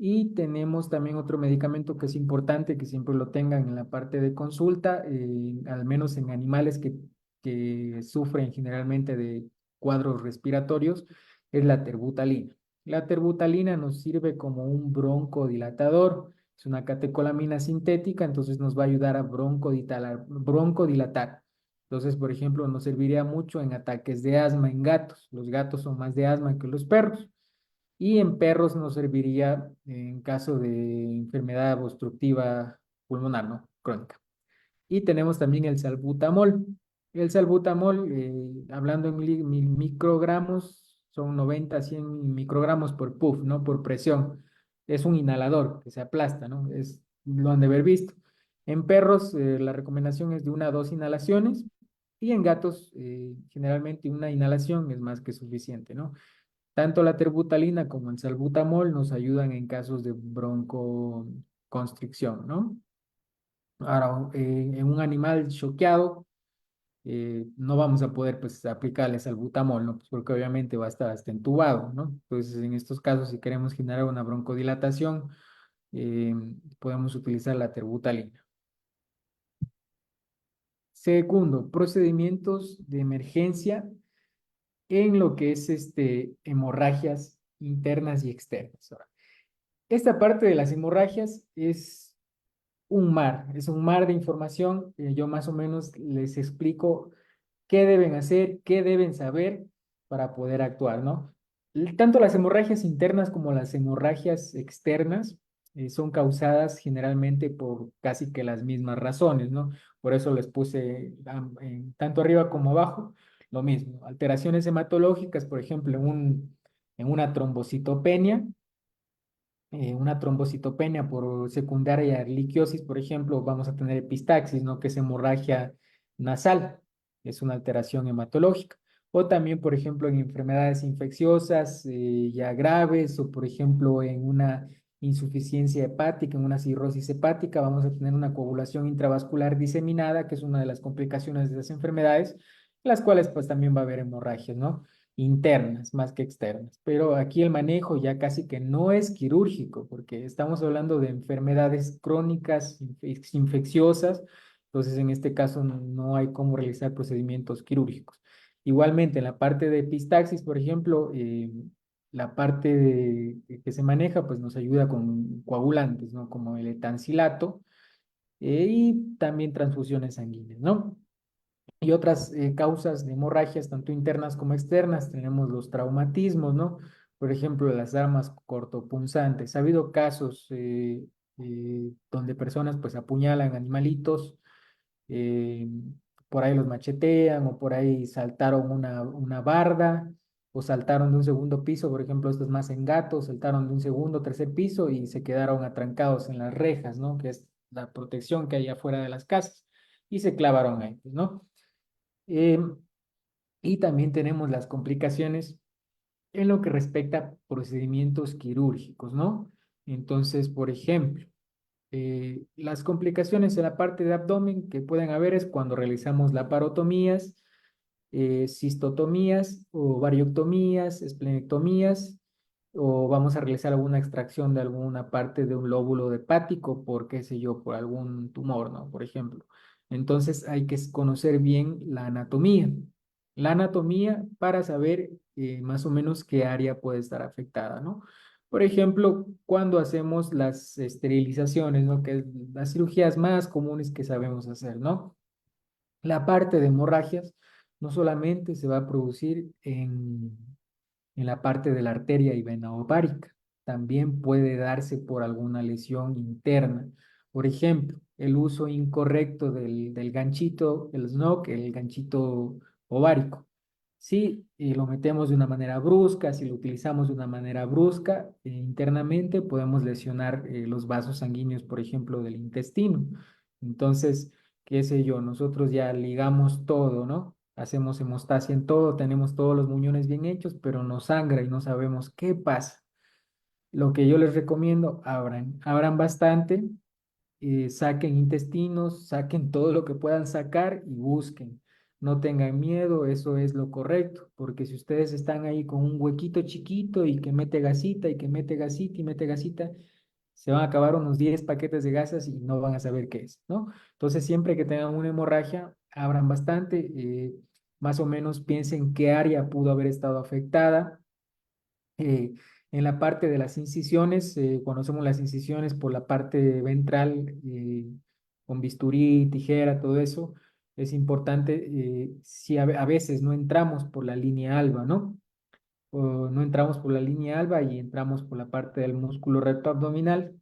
Y tenemos también otro medicamento que es importante que siempre lo tengan en la parte de consulta, al menos en animales que sufren generalmente de cuadros respiratorios, es la terbutalina. La terbutalina nos sirve como un broncodilatador, es una catecolamina sintética, entonces nos va a ayudar a broncodilatar. Entonces, por ejemplo, nos serviría mucho en ataques de asma en gatos. Los gatos son más de asma que los perros. Y en perros nos serviría en caso de enfermedad obstructiva pulmonar, ¿no? Crónica. Y tenemos también el salbutamol. El salbutamol, hablando en microgramos, son 90 a 100 microgramos por puff, ¿no? Por presión. Es un inhalador que se aplasta, ¿no? Lo han de haber visto. En perros, la recomendación es de 1 a 2 inhalaciones. Y en gatos, generalmente una inhalación es más que suficiente, ¿no? Tanto la terbutalina como el salbutamol nos ayudan en casos de broncoconstricción, ¿no? Ahora, en un animal choqueado, no vamos a poder pues aplicarle salbutamol, ¿no? Pues porque obviamente va a estar hasta entubado, ¿no? Entonces, en estos casos, si queremos generar una broncodilatación, eh, podemos utilizar la terbutalina. Segundo, procedimientos de emergencia en lo que es hemorragias internas y externas. Ahora, esta parte de las hemorragias es un mar de información. Yo más o menos les explico qué deben hacer, qué deben saber para poder actuar, ¿no? Tanto las hemorragias internas como las hemorragias externas son causadas generalmente por casi que las mismas razones, ¿no? Por eso les puse tanto arriba como abajo lo mismo. Alteraciones hematológicas, por ejemplo, en una trombocitopenia por secundaria a erliquiosis, por ejemplo, vamos a tener epistaxis, ¿no? Que es hemorragia nasal, es una alteración hematológica. O también, por ejemplo, en enfermedades infecciosas ya graves, o por ejemplo, en una insuficiencia hepática, en una cirrosis hepática, vamos a tener una coagulación intravascular diseminada, que es una de las complicaciones de las enfermedades, las cuales pues también va a haber hemorragias, ¿no? Internas más que externas. Pero aquí el manejo ya casi que no es quirúrgico, porque estamos hablando de enfermedades crónicas, infecciosas, entonces en este caso no hay cómo realizar procedimientos quirúrgicos. Igualmente, en la parte de epistaxis, por ejemplo, la parte que se maneja, pues nos ayuda con coagulantes, ¿no? Como el etancilato y también transfusiones sanguíneas, ¿no? Y otras causas de hemorragias, tanto internas como externas, tenemos los traumatismos, ¿no? Por ejemplo, las armas cortopunzantes. Ha habido casos donde personas pues apuñalan animalitos, eh, por ahí los machetean o por ahí saltaron una barda o saltaron de un segundo piso, por ejemplo, esto es más en gatos, saltaron de un segundo, tercer piso y se quedaron atrancados en las rejas, ¿no? Que es la protección que hay afuera de las casas y se clavaron ahí, pues, ¿no? Eh, y también tenemos las complicaciones en lo que respecta a procedimientos quirúrgicos, ¿no? Entonces, por ejemplo, las complicaciones en la parte de abdomen que pueden haber es cuando realizamos laparotomías, cistotomías, o varioctomías, esplenectomías, o vamos a realizar alguna extracción de alguna parte de un lóbulo hepático por, qué sé yo, por algún tumor, ¿no? Por ejemplo. Entonces hay que conocer bien la anatomía. La anatomía para saber más o menos qué área puede estar afectada, ¿no? Por ejemplo, cuando hacemos las esterilizaciones, ¿no? Que es las cirugías más comunes que sabemos hacer, ¿no? La parte de hemorragias no solamente se va a producir en la parte de la arteria y vena ovárica, también puede darse por alguna lesión interna. Por ejemplo, el uso incorrecto del ganchito, el SNOC, el ganchito ovárico. Si lo metemos de una manera brusca, si lo utilizamos de una manera brusca, internamente podemos lesionar los vasos sanguíneos, por ejemplo, del intestino. Entonces, qué sé yo, nosotros ya ligamos todo, ¿no? Hacemos hemostasia en todo, tenemos todos los muñones bien hechos, pero nos sangra y no sabemos qué pasa. Lo que yo les recomiendo, abran bastante, saquen intestinos, saquen todo lo que puedan sacar y busquen. No tengan miedo, eso es lo correcto, porque si ustedes están ahí con un huequito chiquito y que mete gasita y que mete gasita y mete gasita, se van a acabar unos 10 paquetes de gasas y no van a saber qué es, ¿no? Entonces, siempre que tengan una hemorragia, abran bastante, más o menos piensen qué área pudo haber estado afectada. eh, en la parte de las incisiones, conocemos las incisiones por la parte ventral, con bisturí, tijera, todo eso. Es importante, si a veces no entramos por la línea alba, ¿no? O no entramos por la línea alba y entramos por la parte del músculo recto abdominal,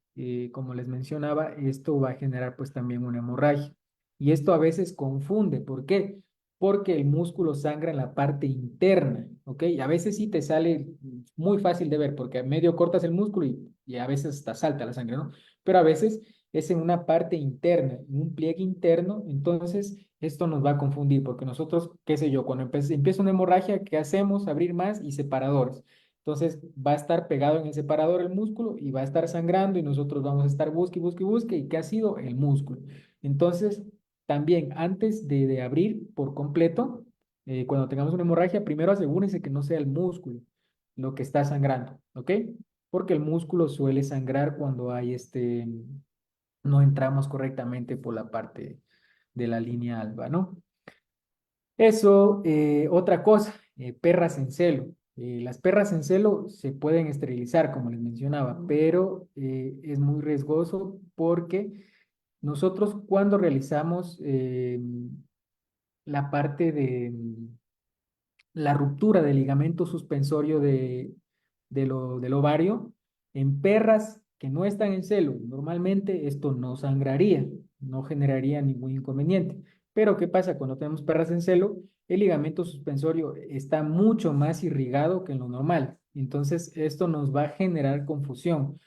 como les mencionaba, esto va a generar pues también una hemorragia. Y esto a veces confunde, ¿por qué? Porque el músculo sangra en la parte interna, ¿ok? A veces sí te sale muy fácil de ver, porque a medio cortas el músculo y a veces hasta salta la sangre, ¿no? Pero a veces es en una parte interna, en un pliegue interno, entonces esto nos va a confundir porque nosotros, qué sé yo, cuando empieza una hemorragia, ¿qué hacemos? Abrir más y separadores. Entonces va a estar pegado en el separador el músculo y va a estar sangrando y nosotros vamos a estar busque, busque, busque. ¿Y qué ha sido? El músculo. Entonces, también antes de abrir por completo, cuando tengamos una hemorragia, primero asegúrense que no sea el músculo lo que está sangrando, ¿ok? Porque el músculo suele sangrar cuando hay no entramos correctamente por la parte de la línea alba, ¿no? Eso, otra cosa, perras en celo. Las perras en celo se pueden esterilizar, como les mencionaba, pero es muy riesgoso porque nosotros cuando realizamos la parte de la ruptura del ligamento suspensorio del ovario, en perras que no están en celo, normalmente esto no sangraría, no generaría ningún inconveniente. Pero ¿qué pasa cuando tenemos perras en celo? El ligamento suspensorio está mucho más irrigado que en lo normal. Entonces, esto nos va a generar confusión.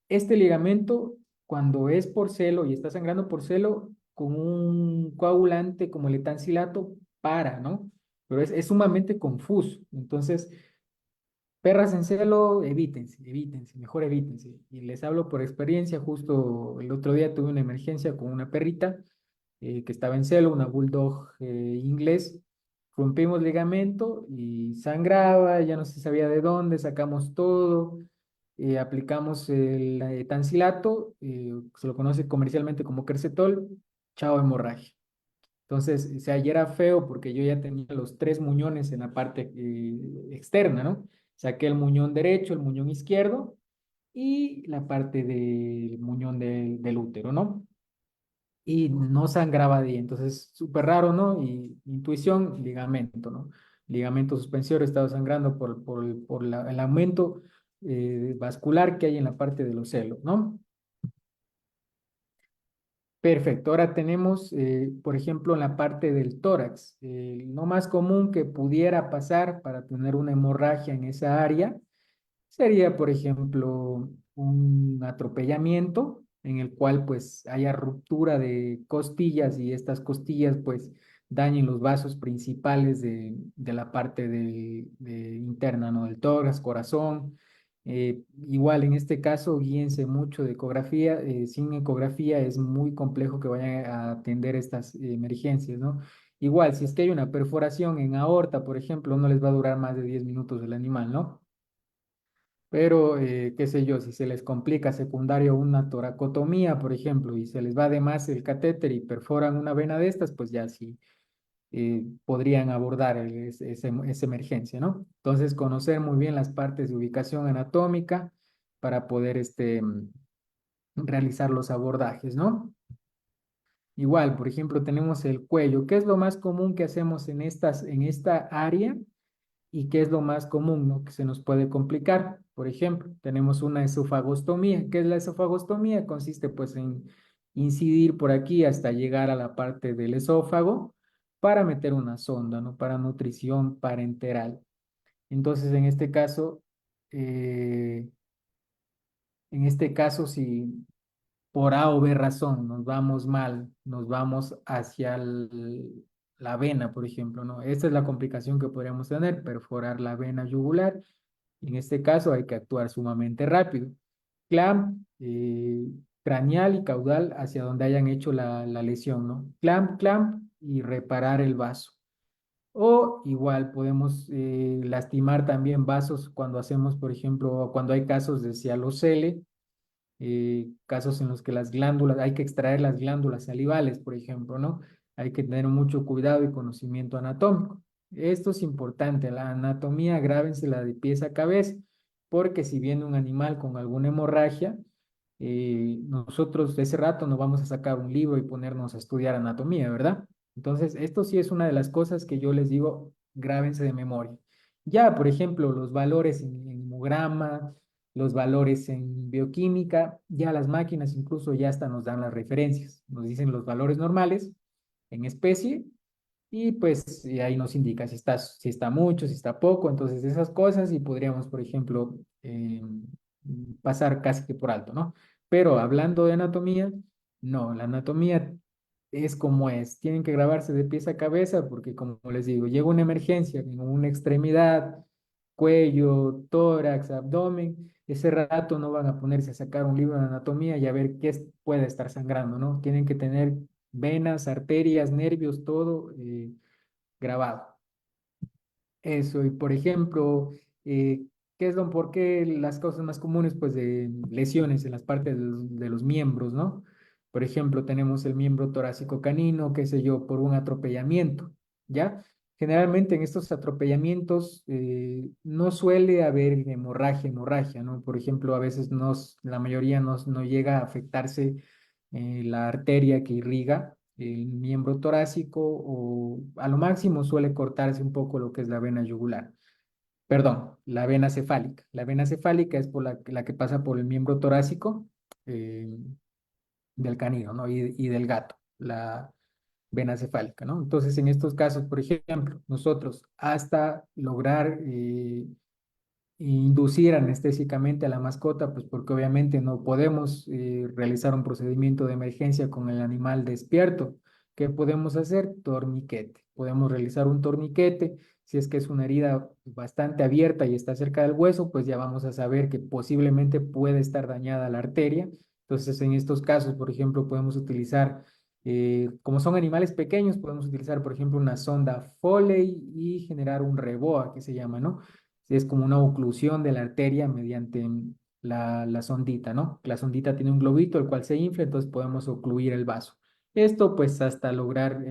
Este ligamento, cuando es por celo y está sangrando por celo, con un coagulante como el etancilato, para, ¿no? Pero es sumamente confuso. Entonces, perras en celo, evítense, evítense, mejor evítense. Y les hablo por experiencia, justo el otro día tuve una emergencia con una perrita que estaba en celo, una bulldog inglés. Rompimos ligamento y sangraba, ya no se sabía de dónde, sacamos todo, aplicamos el etancilato, se lo conoce comercialmente como Quercetol, chao hemorragia. Entonces, o sea, ya era feo porque yo ya tenía los tres muñones en la parte externa, ¿no? Saqué el muñón derecho, el muñón izquierdo y la parte del muñón del útero, ¿no? Y no sangraba de ahí. Entonces, súper raro, ¿no? Y intuición, ligamento, ¿no? Ligamento suspensorio estaba sangrando por el aumento vascular que hay en la parte de los celos, ¿no? Perfecto, ahora tenemos, por ejemplo, en la parte del tórax, lo más común que pudiera pasar para tener una hemorragia en esa área sería, por ejemplo, un atropellamiento en el cual pues haya ruptura de costillas y estas costillas pues dañen los vasos principales de la parte interna, ¿no? Del tórax, corazón. Igual en este caso, guíense mucho de ecografía. Sin ecografía es muy complejo que vayan a atender estas emergencias, ¿no? Igual, si es que hay una perforación en aorta, por ejemplo, no les va a durar más de 10 minutos el animal, ¿no? Pero, qué sé yo, si se les complica secundario una toracotomía, por ejemplo, y se les va de más el catéter y perforan una vena de estas, pues ya sí podrían abordar esa emergencia, ¿no? Entonces, conocer muy bien las partes de ubicación anatómica para poder realizar los abordajes, ¿no? Igual, por ejemplo, tenemos el cuello. ¿Qué es lo más común que hacemos en esta área? ¿Y qué es lo más común, no? Que se nos puede complicar. Por ejemplo, tenemos una esofagostomía. ¿Qué es la esofagostomía? Consiste pues en incidir por aquí hasta llegar a la parte del esófago para meter una sonda, ¿no? Para nutrición parenteral. Entonces, eh, en este caso, sí. por A o B razón nos vamos mal, nos vamos hacia la vena, por ejemplo, ¿no? Esta es la complicación que podríamos tener, perforar la vena yugular. En este caso hay que actuar sumamente rápido. Clamp, craneal y caudal hacia donde hayan hecho la lesión, ¿no? Clamp, clamp y reparar el vaso. O igual podemos lastimar también vasos cuando hacemos, por ejemplo, cuando hay casos de cialocele, casos en los que las glándulas, hay que extraer las glándulas salivales, por ejemplo, ¿no? Hay que tener mucho cuidado y conocimiento anatómico. Esto es importante, la anatomía, grábensela de pies a cabeza, porque si viene un animal con alguna hemorragia, nosotros de ese rato no vamos a sacar un libro y ponernos a estudiar anatomía, ¿verdad? Entonces, esto sí es una de las cosas que yo les digo, grábense de memoria. Ya, por ejemplo, los valores en hemograma, los valores en bioquímica, ya las máquinas incluso ya hasta nos dan las referencias, nos dicen los valores normales en especie y pues y ahí nos indica si está mucho, si está poco, entonces esas cosas y podríamos, por ejemplo, pasar casi que por alto, ¿no? Pero hablando de anatomía, no, la anatomía es como es, tienen que grabarse de pies a cabeza porque como les digo, llega una emergencia en una extremidad, cuello, tórax, abdomen, ese rato no van a ponerse a sacar un libro de anatomía y a ver puede estar sangrando, ¿no? Tienen que tener venas, arterias, nervios, todo grabado. Eso, y por ejemplo, ¿qué es por qué las causas más comunes pues, de lesiones en las partes de los miembros, ¿no? Por ejemplo, tenemos el miembro torácico canino, qué sé yo, por un atropellamiento, ¿ya? Generalmente en estos atropellamientos no suele haber hemorragia, ¿no? Por ejemplo, a veces la mayoría no llega a afectarse la arteria que irriga el miembro torácico o a lo máximo suele cortarse un poco lo que es la vena yugular. Perdón, la vena cefálica. La vena cefálica es por la que pasa por el miembro torácico eh, del canino, ¿no? Y del gato, la vena cefálica, ¿no? Entonces, en estos casos, por ejemplo, nosotros hasta lograr inducir anestésicamente a la mascota, pues porque obviamente no podemos realizar un procedimiento de emergencia con el animal despierto. ¿Qué podemos hacer? Torniquete. Podemos realizar un torniquete. Si es que es una herida bastante abierta y está cerca del hueso, pues ya vamos a saber que posiblemente puede estar dañada la arteria. Entonces, en estos casos, por ejemplo, podemos utilizar, como son animales pequeños, podemos utilizar, por ejemplo, una sonda Foley y generar un reboa, que se llama, ¿no? Es como una oclusión de la arteria mediante la sondita, ¿no? La sondita tiene un globito el cual se infla, entonces podemos ocluir el vaso. Esto pues hasta lograr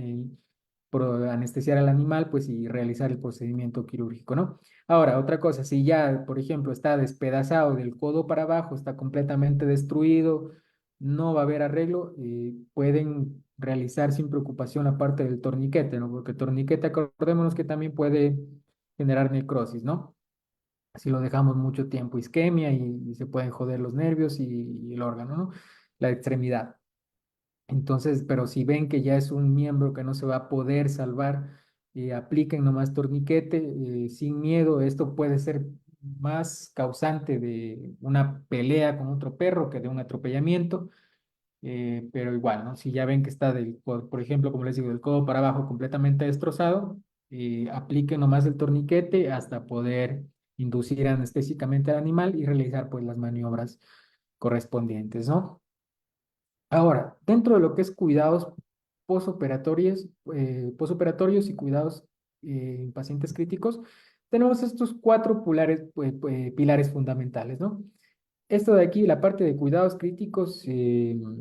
anestesiar al animal pues y realizar el procedimiento quirúrgico, ¿no? Ahora, otra cosa, si ya, por ejemplo, está despedazado del codo para abajo, está completamente destruido, no va a haber arreglo, pueden realizar sin preocupación la parte del torniquete, ¿no? Porque el torniquete, acordémonos que también puede generar necrosis, ¿no? Si lo dejamos mucho tiempo, isquemia y se pueden joder los nervios y el órgano, ¿no? La extremidad. Entonces, pero si ven que ya es un miembro que no se va a poder salvar, apliquen nomás torniquete, sin miedo. Esto puede ser más causante de una pelea con otro perro que de un atropellamiento, pero igual, ¿no? Si ya ven que está por ejemplo, como les digo, del codo para abajo completamente destrozado, apliquen nomás el torniquete hasta poder inducir anestésicamente al animal y realizar pues las maniobras correspondientes, ¿no? Ahora, dentro de lo que es cuidados posoperatorios y cuidados en pacientes críticos, tenemos estos cuatro pilares fundamentales, ¿no? Esto de aquí, la parte de cuidados críticos en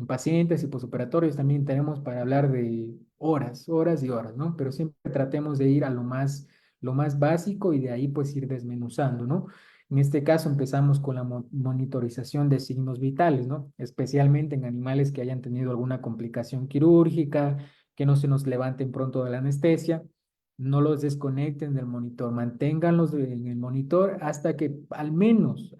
pacientes y posoperatorios, también tenemos para hablar de horas, horas y horas, ¿no? Pero siempre tratemos de ir a lo más básico y de ahí pues ir desmenuzando, ¿no? En este caso empezamos con la monitorización de signos vitales, ¿no? Especialmente en animales que hayan tenido alguna complicación quirúrgica, que no se nos levanten pronto de la anestesia. No los desconecten del monitor, manténganlos en el monitor hasta que al menos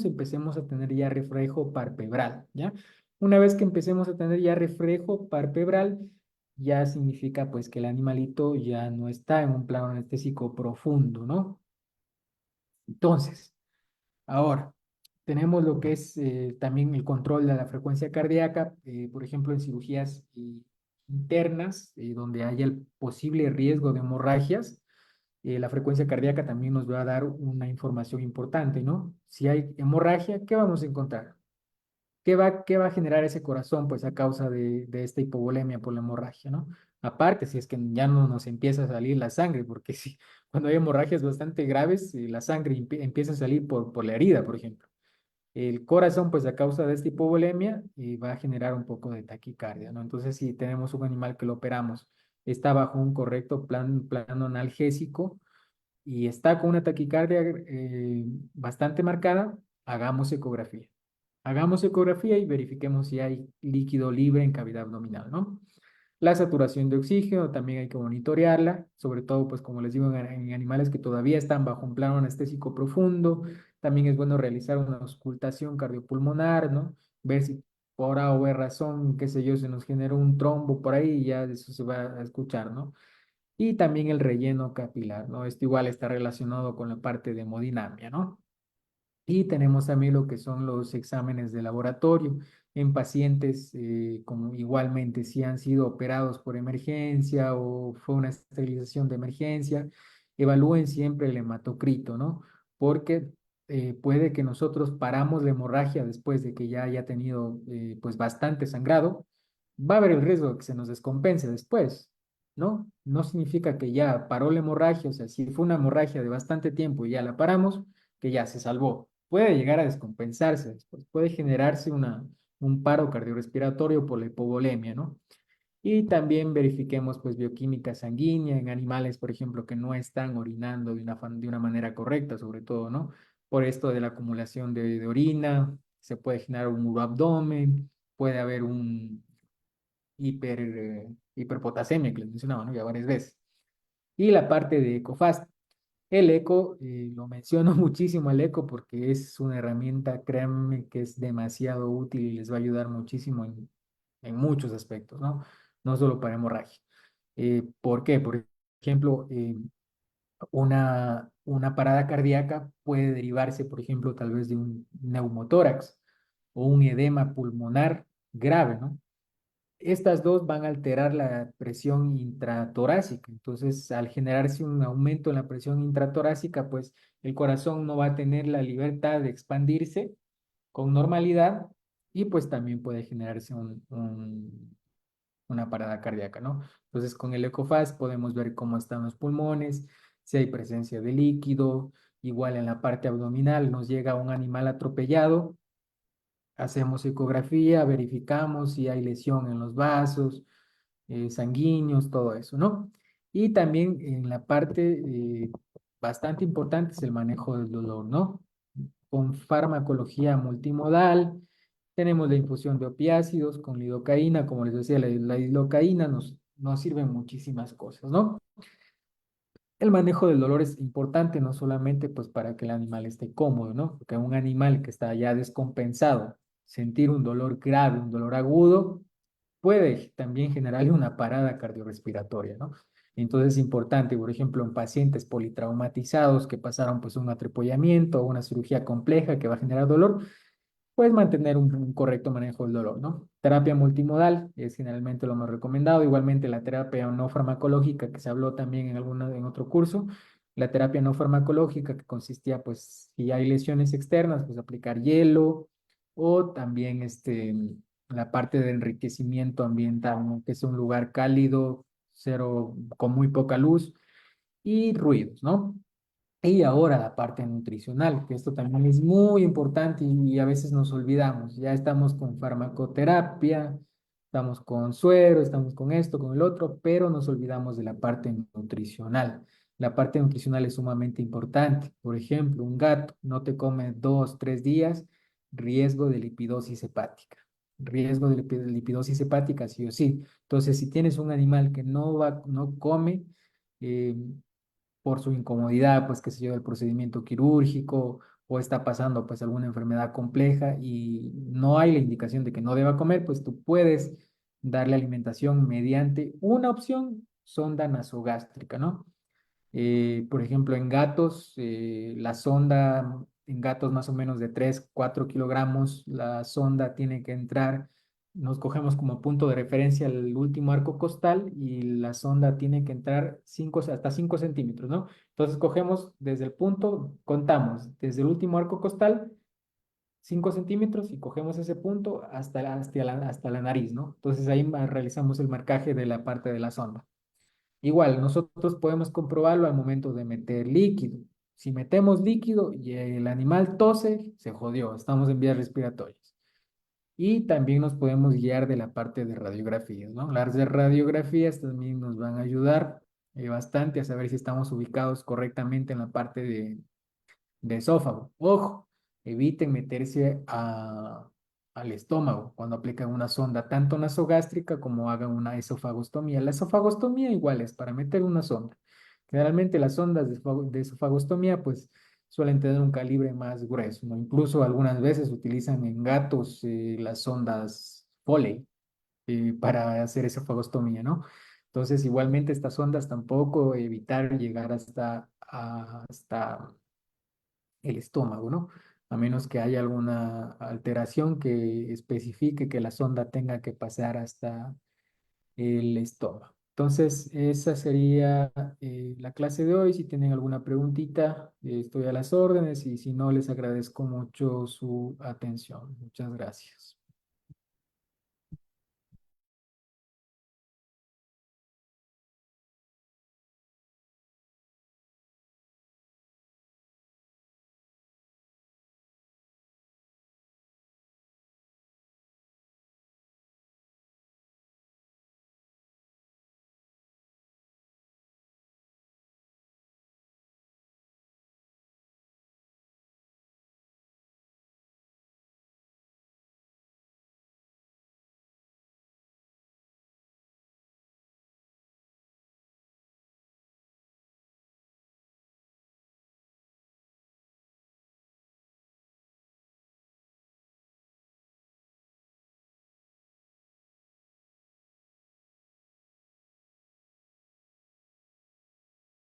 empecemos a tener ya reflejo palpebral, ¿ya? Una vez que empecemos a tener ya reflejo palpebral, ya significa pues que el animalito ya no está en un plano anestésico profundo, ¿no? Entonces, ahora, tenemos lo que es también el control de la frecuencia cardíaca, por ejemplo, en cirugías internas, donde haya el posible riesgo de hemorragias. La frecuencia cardíaca también nos va a dar una información importante, ¿no? Si hay hemorragia, ¿qué vamos a encontrar? Qué va a generar ese corazón? Pues a causa de esta hipovolemia por la hemorragia, ¿no? Aparte, si es que ya no nos empieza a salir la sangre, porque si, cuando hay hemorragias bastante graves, la sangre empieza a salir por la herida, por ejemplo. El corazón, pues a causa de esta hipovolemia, va a generar un poco de taquicardia, ¿no? Entonces, si tenemos un animal que lo operamos, está bajo un correcto plano analgésico y está con una taquicardia bastante marcada, hagamos ecografía. Hagamos ecografía y verifiquemos si hay líquido libre en cavidad abdominal, ¿no? La saturación de oxígeno también hay que monitorearla, sobre todo, pues como les digo, en animales que todavía están bajo un plano anestésico profundo. También es bueno realizar una auscultación cardiopulmonar, ¿no? Ver si por A o B razón, qué sé yo, se nos generó un trombo por ahí y ya eso se va a escuchar, ¿no? Y también el relleno capilar, ¿no? Esto igual está relacionado con la parte de hemodinamia, ¿no? Y tenemos también lo que son los exámenes de laboratorio en pacientes, como igualmente si han sido operados por emergencia o fue una esterilización de emergencia, evalúen siempre el hematocrito, ¿no? Porque puede que nosotros paramos la hemorragia después de que ya haya tenido pues bastante sangrado, va a haber el riesgo de que se nos descompense después, ¿no? No significa que ya paró la hemorragia, o sea, si fue una hemorragia de bastante tiempo y ya la paramos, que ya se salvó. Puede llegar a descompensarse después, puede generarse un paro cardiorrespiratorio por la hipovolemia, ¿no? Y también verifiquemos pues bioquímica sanguínea en animales, por ejemplo, que no están orinando de una manera correcta, sobre todo, ¿no? Por esto de la acumulación de orina, se puede generar un uroabdomen, puede haber un hiperpotasemia que les mencionaba, ¿no? Ya varias veces. Y la parte de EcoFast. El eco, lo menciono muchísimo el eco porque es una herramienta, créanme, que es demasiado útil y les va a ayudar muchísimo en muchos aspectos, ¿no? No solo para hemorragia. ¿Por qué? Por ejemplo, una parada cardíaca puede derivarse, por ejemplo, tal vez de un neumotórax o un edema pulmonar grave, ¿no? Estas dos van a alterar la presión intratorácica. Entonces, al generarse un aumento en la presión intratorácica, pues el corazón no va a tener la libertad de expandirse con normalidad y pues también puede generarse una parada cardíaca, ¿no? Entonces, con el ECOFAST podemos ver cómo están los pulmones, si hay presencia de líquido, igual en la parte abdominal nos llega un animal atropellado. Hacemos ecografía, verificamos si hay lesión en los vasos, sanguíneos, todo eso, ¿no? Y también en la parte bastante importante es el manejo del dolor, ¿no? Con farmacología multimodal, tenemos la infusión de opiácidos con lidocaína, como les decía, la lidocaína nos sirve en muchísimas cosas, ¿no? El manejo del dolor es importante no solamente pues para que el animal esté cómodo, ¿no? Porque un animal que está ya descompensado, sentir un dolor grave, un dolor agudo, puede también generarle una parada cardiorrespiratoria, ¿no? Entonces es importante, por ejemplo, en pacientes politraumatizados que pasaron pues un atropollamiento o una cirugía compleja que va a generar dolor, puedes mantener un correcto manejo del dolor, ¿no? Terapia multimodal es generalmente lo más recomendado. Igualmente la terapia no farmacológica que se habló también en otro curso. La terapia no farmacológica que consistía, pues, si hay lesiones externas, pues aplicar hielo o también la parte de enriquecimiento ambiental, ¿no? Que es un lugar cálido, cero, con muy poca luz y ruidos, ¿no? Y ahora la parte nutricional, que esto también es muy importante y a veces nos olvidamos. Ya estamos con farmacoterapia, estamos con suero, estamos con esto, con el otro, pero nos olvidamos de la parte nutricional. La parte nutricional es sumamente importante. Por ejemplo, un gato no te come 2, 3 días, riesgo de lipidosis hepática. Riesgo de lipidosis hepática, sí o sí. Entonces, si tienes un animal que no come, eh, por su incomodidad, pues qué sé yo, del procedimiento quirúrgico o está pasando pues alguna enfermedad compleja y no hay la indicación de que no deba comer, pues tú puedes darle alimentación mediante una opción, sonda nasogástrica, ¿no? Por ejemplo, en gatos, la sonda en gatos más o menos de 3 4 kilogramos, la sonda tiene que entrar, nos cogemos como punto de referencia el último arco costal y la sonda tiene que entrar hasta 5 centímetros, ¿no? Entonces cogemos desde el punto, contamos desde el último arco costal 5 centímetros y cogemos ese punto hasta la nariz, ¿no? Entonces ahí realizamos el marcaje de la parte de la sonda. Igual, nosotros podemos comprobarlo al momento de meter líquido. Si metemos líquido y el animal tose, se jodió, estamos en vías respiratorias. Y también nos podemos guiar de la parte de radiografías, ¿no? Las de radiografías también nos van a ayudar bastante a saber si estamos ubicados correctamente en la parte de esófago. Ojo, eviten meterse al estómago cuando aplican una sonda, tanto nasogástrica como hagan una esofagostomía. La esofagostomía igual es para meter una sonda. Generalmente las sondas de esofagostomía pues suelen tener un calibre más grueso, ¿no? Incluso algunas veces utilizan en gatos las sondas Foley para hacer esofagostomía, ¿no? Entonces, igualmente estas sondas tampoco evitar llegar hasta el estómago, ¿no? A menos que haya alguna alteración que especifique que la sonda tenga que pasar hasta el estómago. Entonces, esa sería la clase de hoy. Si tienen alguna preguntita, estoy a las órdenes y si no, les agradezco mucho su atención. Muchas gracias.